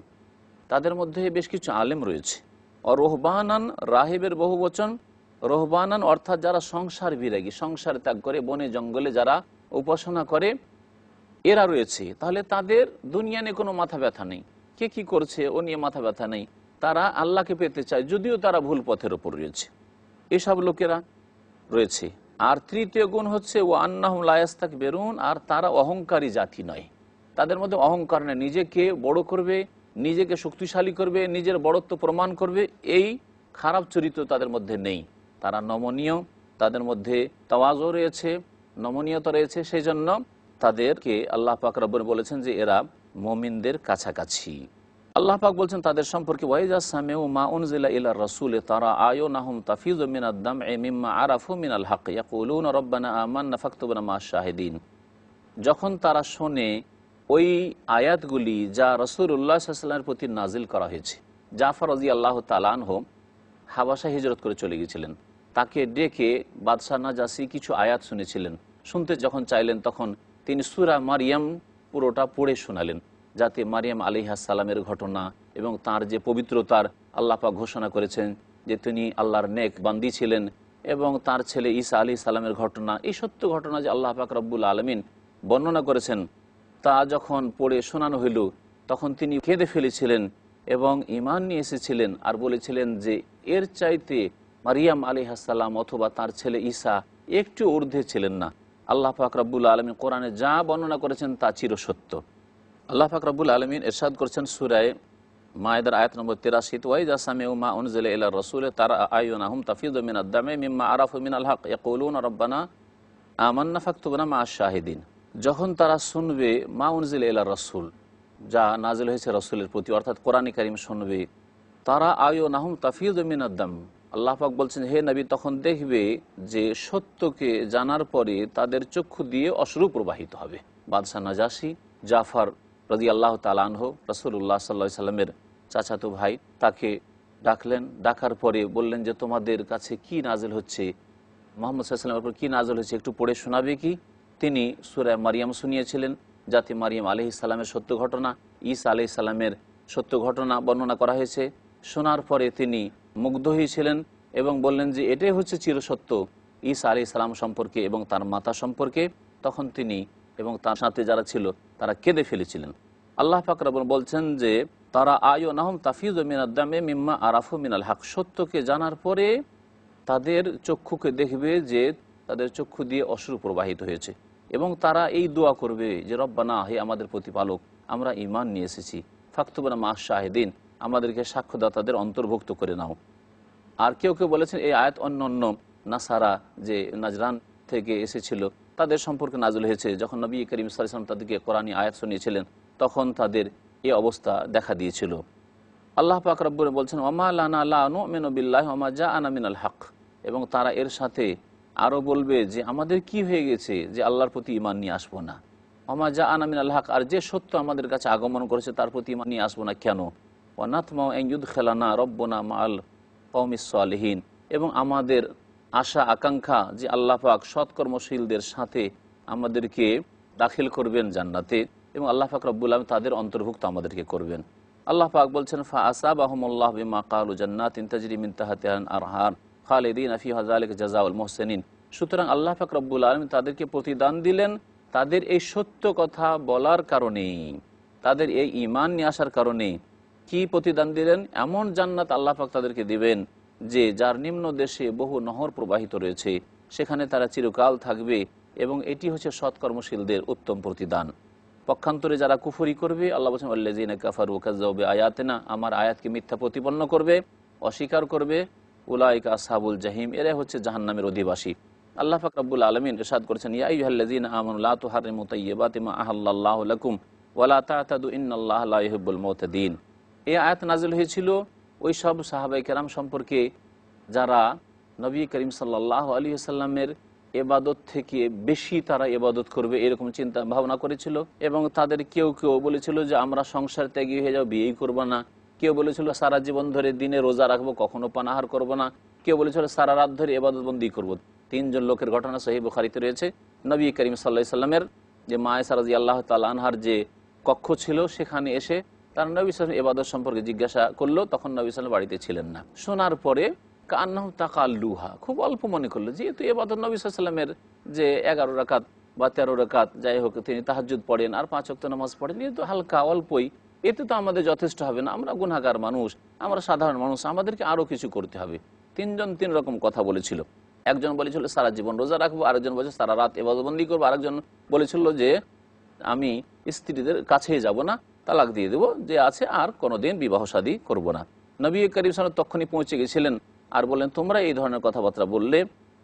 তাদের মধ্যে বেশ কিছু আলেম রয়েছে। আর রোহবানান, রাহিবের বহু বচন, রোহবানান অর্থাৎ যারা সংসার বিরাগী, সংসার ত্যাগ করে বনে জঙ্গলে যারা উপাসনা করে, এরা রয়েছে। তাহলে তাদের দুনিয়া নিয়ে কোনো মাথা ব্যথা নেই, কে কি করছে ও নিয়ে মাথা ব্যথা নেই, তারা আল্লাহকে পেতে চায়, যদিও তারা ভুল পথের ওপর রয়েছে, এসব লোকেরা রয়েছে। আর তৃতীয় গুণ হচ্ছে ও আন্নাহুম লা ইস্তাকবিরুন, আর তারা অহংকারী জাতি নয়, তাদের মধ্যে অহংকার নেই, নিজেকে বড় করবে, নিজেকে শক্তিশালী করবে, নিজের বড়ত্ব প্রমাণ করবে, এই খারাপ চরিত্র তাদের মধ্যে নেই। তারা নমনীয়, তাদের মধ্যে তাওয়াজু রয়েছে, নমনীয়তা রয়েছে, সেই জন্য তাদেরকে আল্লাহ পাক রব্বুল বলেছেন যে এরা মুমিনদের কাছাকাছি। আল্লাহ পাক বলছেন তাদের সম্পর্কে, ওয়াইজা সামিউ মা উনজিলা ইলার রাসূল তারা আয়ুনাহুম তাফিযু মিনাদ দাম'i মিম্মা আরাফু মিনাল হক ইয়াকুলুনা রাব্বানা আমান্না ফাকতুবনা মা'আশ শাহিদিন, যখন তারা শোনে ওই আয়াতগুলি যা রাসূলুল্লাহ সাল্লাল্লাহু আলাইহি ওয়াসাল্লামের প্রতি নাজিল করা হয়েছে। জাফর রাদিয়াল্লাহু তাআলা আনহু হাবাসা হিজরত করে চলে গিয়েছিলেন, তাকে ডেকে বাদশাহ নাজাসী কিছু আয়াত শুনেছিলেন, শুনতে যখন চাইলেন তখন তিনি সূরা মারিয়াম পুরোটা পড়ে শোনালেন, যাতে মারিয়াম আলাইহিস সালামের ঘটনা এবং তার যে পবিত্রতার আল্লাহ পাক ঘোষণা করেছেন যে তিনি আল্লাহর নেক বান্দি ছিলেন এবং তার ছেলে ঈসা আলাইহিস সালামের ঘটনা, এই সত্য ঘটনা যে আল্লাহ পাক রব্বুল আলামিন বর্ণনা করেছেন, তা যখন পড়ে শোনানো হইল তখন তিনি কেঁদে ফেলেছিলেন এবং ঈমান নিয়ে এসেছিলেন আর বলেছিলেন যে এর চাইতে মারিয়াম আলাইহিস সালাম অথবা তার ছেলে ঈসা একটু ঊর্ধ্বে ছিলেন না। আল্লাহ পাক রব্বুল আলামিন কোরআনে যা বর্ণনা করেছেন তা চিরসত্য। আল্লাহ পাক রব্বুল আলামিন ইরশাদ করেছেন সূরা মায়েদার আয়াত নম্বর 83, ওয়াইযা সামিউ মা উনজিলা ইলা রাসূলি তারা আয়ুনাহুম তাফিযু মিনাদ দামি মিম্মা আরাফু মিনাল হক ইয়াকুলুনা রাব্বানা আমান্না ফাকতুবনা মা'আশ শাহিদিন। যখন তারা শুনবে মা উনজিলা ইলা রাসূল, যা নাজিল হয়েছে রাসূলের প্রতি, অর্থাৎ কোরআনে কারীম শুনবে, তারা আয়ুনাহুম তাফিযু মিনাদ দাম, আল্লাহ পাক বলছেন হে নবী তখন দেখবে যে সত্যকে জানার পরে তাদের চক্ষু দিয়ে অশ্রু প্রবাহিত হবে। বাদশাহ নাজাশি জাফর রাদিয়াল্লাহু তাআলা আনহু রাসূলুল্লাহ সাল্লাল্লাহু আলাইহি সাল্লামের চাচাতো ভাই, তাকে ডাকলেন। ডাকার পরে বললেন যে তোমাদের কাছে কি নাজিল হচ্ছে, মুহাম্মদ সাল্লাল্লাহু আলাইহি সাল্লামের উপর কি নাজিল হচ্ছে একটু পড়ে শোনাবে কি? তিনি সূরা মারিয়াম শুনিয়েছিলেন, যাতে মারিয়াম আলাইহিস সালামের সত্য ঘটনা, ঈসা আলাইহিস সালামের সত্য ঘটনা বর্ণনা করা হয়েছে। শোনার পরে তিনি মুগ্ধ হয়েছিলেন এবং বললেন যে এটাই হচ্ছে চিরসত্য ঈসা আলাইহিস সালাম সম্পর্কে এবং তার মাতা সম্পর্কে। তখন তিনি এবং তার সাথে যারা ছিল তারা কেঁদে ফেলেছিলেন। আল্লাহ পাক রব্বুল বলছেন যে তারা আয়ুনাহুম তাফিযু মিনাদ দামি মিম্মা আরাফু মিনাল হক, সত্যকে জানার পরে তাদের চক্ষুকে দেখবে যে তাদের চক্ষু দিয়ে অশ্রু প্রবাহিত হয়েছে এবং তারা এই দোয়া করবে যে রব্বানা, হে আমাদের প্রতিপালক, আমরা ঈমান নিয়ে এসেছি, ফাকতুবনা মা'আশ শাহিদিন, আমাদেরকে সাক্ষ্যদাতাদের অন্তর্ভুক্ত করে নাও। আর কেউ কেউ বলেছেন এই আয়াত অন্য অন্য নাসারা যে নাজরান থেকে এসেছিল তাদের সম্পর্কে নাজিল হয়েছে। যখন নবী করিম সাল্লাল্লাহু আলাইহি ওয়াসাল্লাম তাদেরকে কোরআনী আয়াত শুনিয়েছিলেন তখন তাদের এই অবস্থা দেখা দিয়েছিল। আল্লাহ পাক রব্বুল বলছেন ওমা লানা লা নুমিনু বিল্লাহি ওমা জাআনা মিনাল হক, এবং তারা এর সাথে আরও বলবে যে আমাদের কি হয়ে গেছে যে আল্লাহর প্রতি ঈমান নিয়ে আসবো না, ওমা জাআনা মিনাল হক, আর যে সত্য আমাদের কাছে আগমন করেছে তার প্রতি ঈমান নিয়ে আসবো না কেন? ওয়া নাতমাউ আন ইউদখিলানা রব্বুনা মাআল কওমিস সালিহিন, এবং আমাদের আশা আকাঙ্ক্ষা যে আল্লাহ পাক সৎকর্মশীলদের সাথে আমাদেরকে দাখিল করবেন জান্নাতে এবং আল্লাহ পাক রব্বুল আলামিন তাদের অন্তর্ভুক্ত আমাদেরকে করবেন। আল্লাহ পাক বলছেন ফা আসাবাহুমুল্লাহু বিমা ক্বালু জান্নাতিন তাজরি মিন তাহতিহাল আনহার খালিদিনা ফিহা যালিকা জাযাউল মুহসিনিন। সুতরাং আল্লাহ পাক রব্বুল আলামিন তাদেরকে প্রতিদান দিলেন তাদের এই সত্য কথা বলার কারণে, তাদের এই ঈমান নিয়ে আসার কারণে। কি প্রতিদান দিলেন? এমন জান্নাত আল্লাহ পাক তাদেরকে দিবেন যে যার নিম্ন দেশে বহু নহর প্রবাহিত রয়েছে, সেখানে তারা চিরকাল থাকবে এবং এটি হচ্ছে সৎকর্মশীলদের উত্তম প্রতিদান। পক্ষান্তরে যারা কুফরি করবে, আল্লাহ বলছেন আল্লাযীনা কাফারু কাযযাবু বিআয়াতিনা, আমার আয়াতকে মিথ্যা প্রতিপন্ন করবে, অস্বীকার করবে, উলাইকা আসহাবুল জাহিম, এরা হচ্ছে জাহান্নামের অধিবাসী। আল্লাহ পাক রব্বুল আলামিন ইরশাদ করেছেন ইয়া আইয়ুহাল্লাযীনা আমানু লা তুহাররিমু তাইয়্যিবাতি মা আহাল্লাল্লাহু লাকুম ওয়া লা তা'তাদু ইন্নাল্লাহা লা ইউহিব্বুল মুতাদিন। এই আয়াত নাজিল হয়েছিল ওই সব সাহাবায়ে কেরাম সম্পর্কে যারা নবী করিম সাল্লাল্লাহু আলাইহি ওয়াসাল্লামের ইবাদত থেকে বেশি তারা ইবাদত করবে এরকম চিন্তা ভাবনা করেছিল, এবং তাদের কেউ কেউ বলেছিল যে আমরা সংসার ত্যাগী হয়ে যাও, বিয়েই করব না। কেউ বলেছিল সারা জীবন ধরে দিনে রোজা রাখবো, কখনো পানাহার করব না। কেউ বলেছিল সারা রাত ধরে ইবাদতবন্দি করব। তিনজন লোকের ঘটনা সহিহ বুখারীতে রয়েছে। নবী করিম সাল্লাল্লাহু আলাইহি ওয়াসাল্লামের যে মা আয়েশা রাদিয়াল্লাহু তাআলা আনহার যে কক্ষ ছিল সেখানে এসে তারা নবী সাল্লাল্লাহু আলাইহি ওয়াসাল্লাম ইবাদত সম্পর্কে জিজ্ঞাসা করলো। তখন নবী সাল্লাল্লাহু আলাইহি ওয়াসাল্লাম বাড়িতে ছিলেন না। শোনার পরে কান্নাহু তাকাল্লুহা, খুব অল্প মনে করলো, যেহেতু ইবাদত নবী সাল্লাল্লাহু আলাইহি ওয়াসাল্লামের যে 11 রাকাত বা 13 রাকাত যাই হোক, তিনি তাহাজ্জুদ পড়েন আর 5 ওয়াক্ত নামাজ পড়েন, এ তো হালকা অল্পই, এতে তো আমাদের যথেষ্ট হবে না, আমরা গুনাহগার মানুষ, আমরা সাধারণ মানুষ, আমাদেরকে আরও কিছু করতে হবে। তিনজন তিন রকম কথা বলেছিল। একজন বলেছিল সারা জীবন রোজা রাখবো, আরেকজন বলেছে সারা রাত ইবাদতবন্দি করবো, আরেকজন বলেছিল যে আমি স্ত্রীদের কাছেই যাব না, তালাক দিয়ে দেবো, যে আছে আর কোনোদিন বিবাহ শাদী করব না। নবী করিম সাল্লাল্লাহু আলাইহি ওয়াসাল্লাম তখনই পৌঁছে গেছিলেন আর বললেন তোমরা এই ধরনের কথাবার্তা বললে।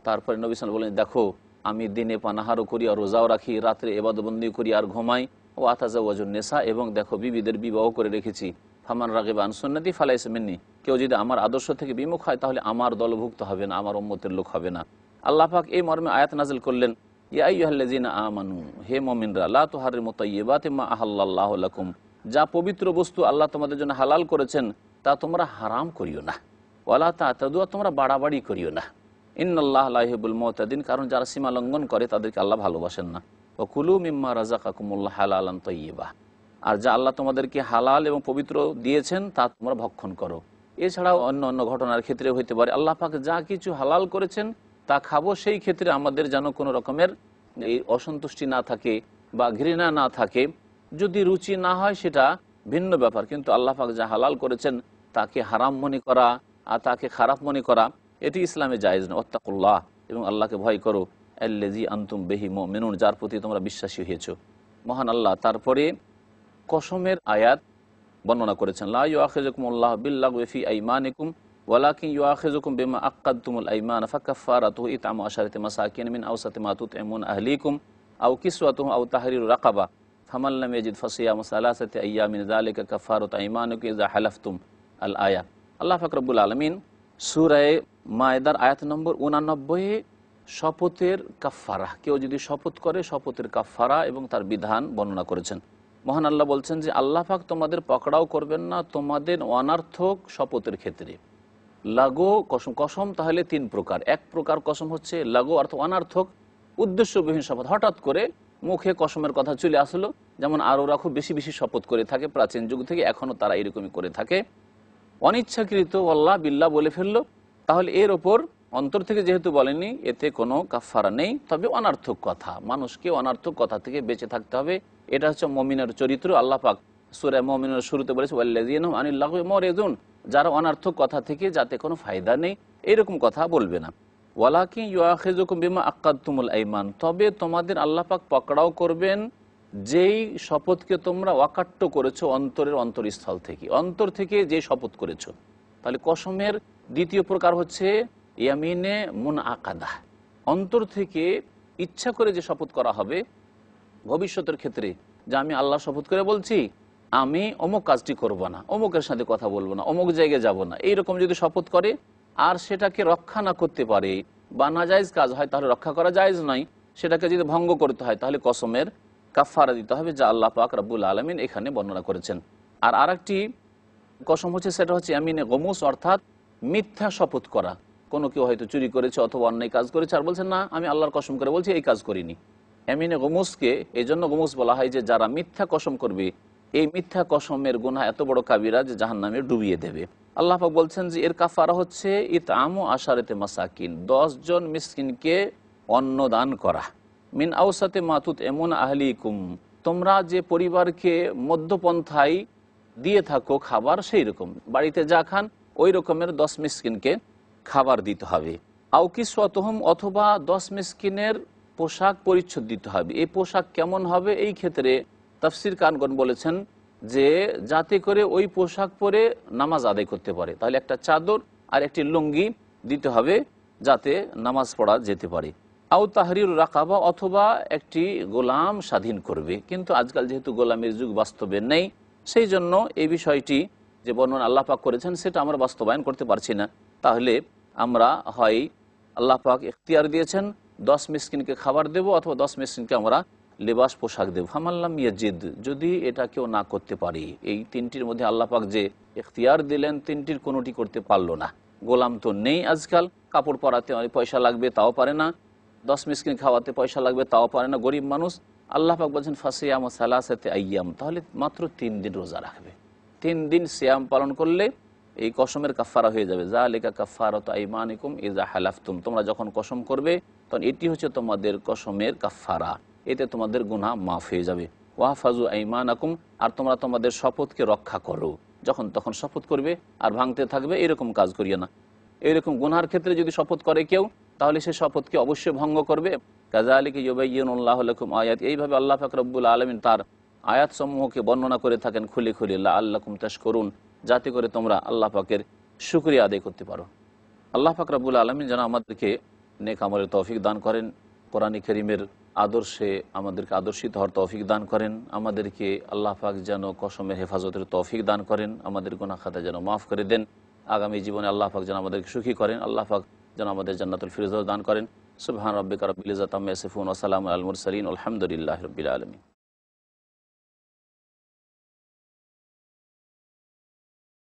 তারপরে নবী সাল্লাল্লাহু আলাইহি ওয়াসাল্লাম বললেন দেখো আমি দিনে পানাহারও করি আর রোজাও রাখি, রাত্রে ইবাদতবন্দি করি আর ঘুমাই, ও আতাজাওয়াজুন নিসা, এবং দেখো বিবিদের বিবাহ করে রেখেছি। ফামান রাগিবা আন সুন্নতি ফালাইসা মিন্নি, কেউ যদি আমার আদর্শ থেকে বিমুখ হয় তাহলে আমার দলভুক্ত হবে না, আমার উম্মতের লোক হবে না। আল্লাহ পাক এই মর্মে আয়াত নাযিল করলেন ইয়া আইয়ুহাল্লাযীনা আমানু, হে মুমিনরা, লা তুহাররিমু তাইয়্যিবাতি মা আহাল্লাল্লাহু লাকুম, যা পবিত্র বস্তু আল্লাহ তোমাদের জন্য হালাল করেছেন তা তোমরা হারাম করিও না, ওয়ালা তা'তাদু, তোমরা বাড়াবাড়ি করিও না, ইন্নাল্লাহা লা ইউহিব্বুল মুতাদিন, কারণ যারা সীমা লঙ্ঘন করে তাদেরকে আল্লাহ ভালোবাসেন না। ওয়া কুলু মিম্মা রাযাকাকুমুল্লাহু হালালান তাইয়্যিবা, আর যা আল্লাহ তোমাদেরকে হালাল এবং পবিত্র দিয়েছেন তা তোমরা ভক্ষণ করো। এছাড়াও অন্য অন্য ঘটনার ক্ষেত্রে হইতে পারে। আল্লাহ পাক যা কিছু হালাল করেছেন তা খাবো, সেই ক্ষেত্রে আমাদের যেন কোনো রকমের এই অসন্তুষ্টি না থাকে বা ঘৃণা না থাকে। যদি রুচি না হয় সেটা ভিন্ন ব্যাপার, কিন্তু আল্লাহ পাক যা হালাল করেছেন তাকে হারাম মনে করা আর তাকে খারাপ মনে করা এটি ইসলামে জায়েজ না। ওয়াত্তাকুল্লাহ, এবং আল্লাহকে ভয় করো, আল্লাযী আনতুম বিহি মুমিনুন, যার প্রতি তোমরা বিশ্বাসী হয়েছো। মহান আল্লাহ তারপরে কসমের আয়াত বর্ণনা করেছেন। লা ইউআখিযুকুমুল্লাহু বিল্লাগwi ফি আইমানিকুম ওয়ালাকিন ইউআখিযুকুম বিমা আক্কাদতুমুল আইমান ফাকাফফারাতুহু ইতআমু আশারাতি মাসাকিন মিন আওসাতি মা তুতঈমুন আহলিকুম আও কিসওয়াতুহুম আও তাহরিরু রাকাবা ফামান লাম ইয়াজিদ ফাসিয়ামু সালাসাতি আইয়ামিন যালিকা কাফফারাতু আইমানিকুম ইযা হালাফতুম আল আয়া। আল্লাহ পাক রব্বুল আলামিন সূরা মায়েদার আয়াত নম্বর 89 শপথের কাফফারা, কেউ যদি শপথ করে শপথের কাফফারা এবং তার বিধান বর্ণনা করেছেন। মহান আল্লাহ বলছেন যে আল্লাহ পাক তোমাদের পকড়াও করবেন না তোমাদের অনার্থক শপথের ক্ষেত্রে। লাগো কসম, কসম তাহলে তিন প্রকার। এক প্রকার কসম হচ্ছে লাগো অর্থাৎ অনার্থক উদ্দেশ্যবিহীন শপথ, হঠাৎ করে মুখে কসমের কথা চলে আসলো, যেমন আরোরা খুব বেশি বেশি শপথ করে থাকে প্রাচীন যুগ থেকে, এখনও তারা এরকমই করে থাকে। অনিচ্ছাকৃত আল্লাহ বিল্লাহ বলে ফেললো, তাহলে এর ওপর অন্তর থেকে যেহেতু বলেনি এতে কোনো কাফফারা নেই, তবে অনার্থক কথা, মানুষকে অনার্থক কথা থেকে বেঁচে থাকতে হবে। এটা হচ্ছে মুমিনের চরিত্র। আল্লাহ পাক সূরা মুমিনের শুরুতে বলেছে ওয়াল্লাযীনা হুম আনিল লাগwi মুরিদুন, যারা অনার্থক কথা থেকে যাতে কোনো ফায়দা নেই এরকম কথা বলবে না। ওয়ালাকিন ইউআখিযুকুম বিমা আক্কাদতুমুল আইমান, তবে তোমাদের আল্লাহ পাক পকড়াও করবেন যেই শপথকে তোমরা ওয়াকাট্য করেছো অন্তরের অন্তরস্থল থেকে, অন্তর থেকে যে শপথ করেছো। তাহলে কসমের দ্বিতীয় প্রকার হচ্ছে ইয়ামিনে মুনআকাদা, অন্তর থেকে ইচ্ছা করে যে শপথ করা হবে ভবিষ্যতের ক্ষেত্রে, যে আমি আল্লাহ শপথ করে বলছি আমি অমুক কাজটি করব না, অমুকের সাথে কথা বলবো না, অমুক জায়গায় যাব না, এইরকম যদি শপথ করে আর সেটাকে রক্ষা না করতে পারে বা নাজায়েজ কাজ হয় তাহলে রক্ষা করা জায়েজ নয়, সেটাকে যদি ভঙ্গ করতে হয় তাহলে কসমের কাফফারা দিতে হবে, যা আল্লাহ পাক রব্বুল আলামিন এখানে বর্ণনা করেছেন। আর আরেকটি কসম হচ্ছে সেটা হচ্ছে ইয়ামিনে গমুস, অর্থাৎ মিথ্যা শপথ করা। কোনো কেউ হয়তো চুরি করেছে অথবা অন্যায় কাজ করেছে আর বলছেন না আমি আল্লাহর কসম করে বলছি এই কাজ করিনি। ইয়ামিনে গমুসকে এই জন্য গমুস বলা হয় যে যারা মিথ্যা কসম করবে, এই মিথ্যা কসমের গুনাহ এত বড় কাবিরা যে জাহান্নামে ডুবিয়ে দেবে। আল্লাহ পাক বলছেন যে এর কাফারা হচ্ছে ইতআমু আশারাতি মাসাকিন, 10 জন মিসকিনকে অন্ন দান করা। মিন আওসাতে মা তুতঈমুন আহলিকুম, তোমরা যে পরিবারকে মধ্যপন্থায় দিয়ে থাকো খাবার, সেই রকম বাড়িতে যা খান ওই রকমের 10 মিসকিনকে খাবার দিতে হবে। আও কিসওয়াতুহুম, অথবা 10 মিসকিনের পোশাক পরিচ্ছদ দিতে হবে। এই পোশাক কেমন হবে, এই ক্ষেত্রে তাফসির কারগণ বলেছেন যে যাতে করে ওই পোশাক পরে নামাজ আদায় করতে পারে, তাহলে একটা চাদর আর একটি লুঙ্গি দিতে হবে যাতে নামাজ পড়া যেতে পারে। আও তাহরির রাকাবা, অথবা একটি গোলাম স্বাধীন করবে, কিন্তু আজকাল যেহেতু গোলামের যুগ বাস্তবে নেই, সেই জন্য এই বিষয়টি যে বর্ণনা আল্লাহ পাক করেছেন সেটা আমরা বাস্তবায়ন করতে পারছি না। তাহলে আমরা হয় আল্লাহ পাক ইখতিয়ার দিয়েছেন 10 মিসকিনকে খাবার দেব, অথবা 10 মিসকিনকে আমরা লেবাস পোশাক দেব। ফামাল্লাম ইয়াজিদ, যদি এটা কেউ না করতে পারি, এই তিনটির মধ্যে আল্লাহ পাক যে ইখতিয়ার দিলেন তিনটির কোনোটি করতে পারলো না। গোলাম তো নেই আজকাল, কাপড় পরাতে পয়সা লাগবে তাও পারে না, 10 মিসকিন খাওয়াতে পয়সা লাগবে তাও পারে না, গরিব মানুষ। আল্লাহ পাক বলছেন ফাসিয়ামু সালাসাতি আইয়াম, তাহলে মাত্র 3 দিন রোজা রাখবে। 3 দিন সিয়াম পালন করলে এই কসমের কাফফারা হয়ে যাবে। যালিকা কাফফারাতু আইমানিকুম ইযা হালাফতুম, তোমরা যখন কসম করবে তখন এটি হচ্ছে তোমাদের কসমের কাফফারা, এতে তোমাদের গুনাহ মাফ হয়ে যাবে। ওয়াহফাজু আইমানাকুম, আর তোমরা তোমাদের শপথকে রক্ষা করো, যখন তখন শপথ করবে আর ভাঙতে থাকবে, এরকম কাজ করিও না। এইরকম গুনার ক্ষেত্রে যদি শপথ করে কেউ তাহলে সে শপথকে অবশ্যই ভঙ্গ করবে। কাযালিকা ইউবাইয়িনুল্লাহু লাকুম আয়াত, এইভাবে আল্লাহ পাক রব্বুল আলামিন তার আয়াতসমূহকে বর্ণনা করে থাকেন খুলে খুলে, লাআল্লাকুম তাশকুরুন, যাতে করে তোমরা আল্লাহ পাকের শুকরিয়া আদায় করতে পারো। আল্লাহ পাক রব্বুল আলামিন যেন আমাদেরকে নেক আমলের তৌফিক দান করেন, কোরআন কারীমের আদর্শে আমাদেরকে আদর্শিত হওয়ার তৌফিক দান করেন, আমাদেরকে আল্লাহ পাক যেন কসমের হেফাজতের তৌফিক দান করেন, আমাদের গুনাহ খাতা যেন মাফ করে দেন, আগামী জীবনে আল্লাহ পাক যেন আমাদেরকে সুখী করেন, আল্লাহ পাক যেন আমাদের জান্নাতুল ফিরদৌস দান করেন। সুবহান রাব্বিকা রাব্বিল ইজ্জাতি আম্মা ইয়াসিফুন ওয়া সালামুন আলাল মুরসালিন, আলহামদুলিল্লাহি রাব্বিল আলামিন।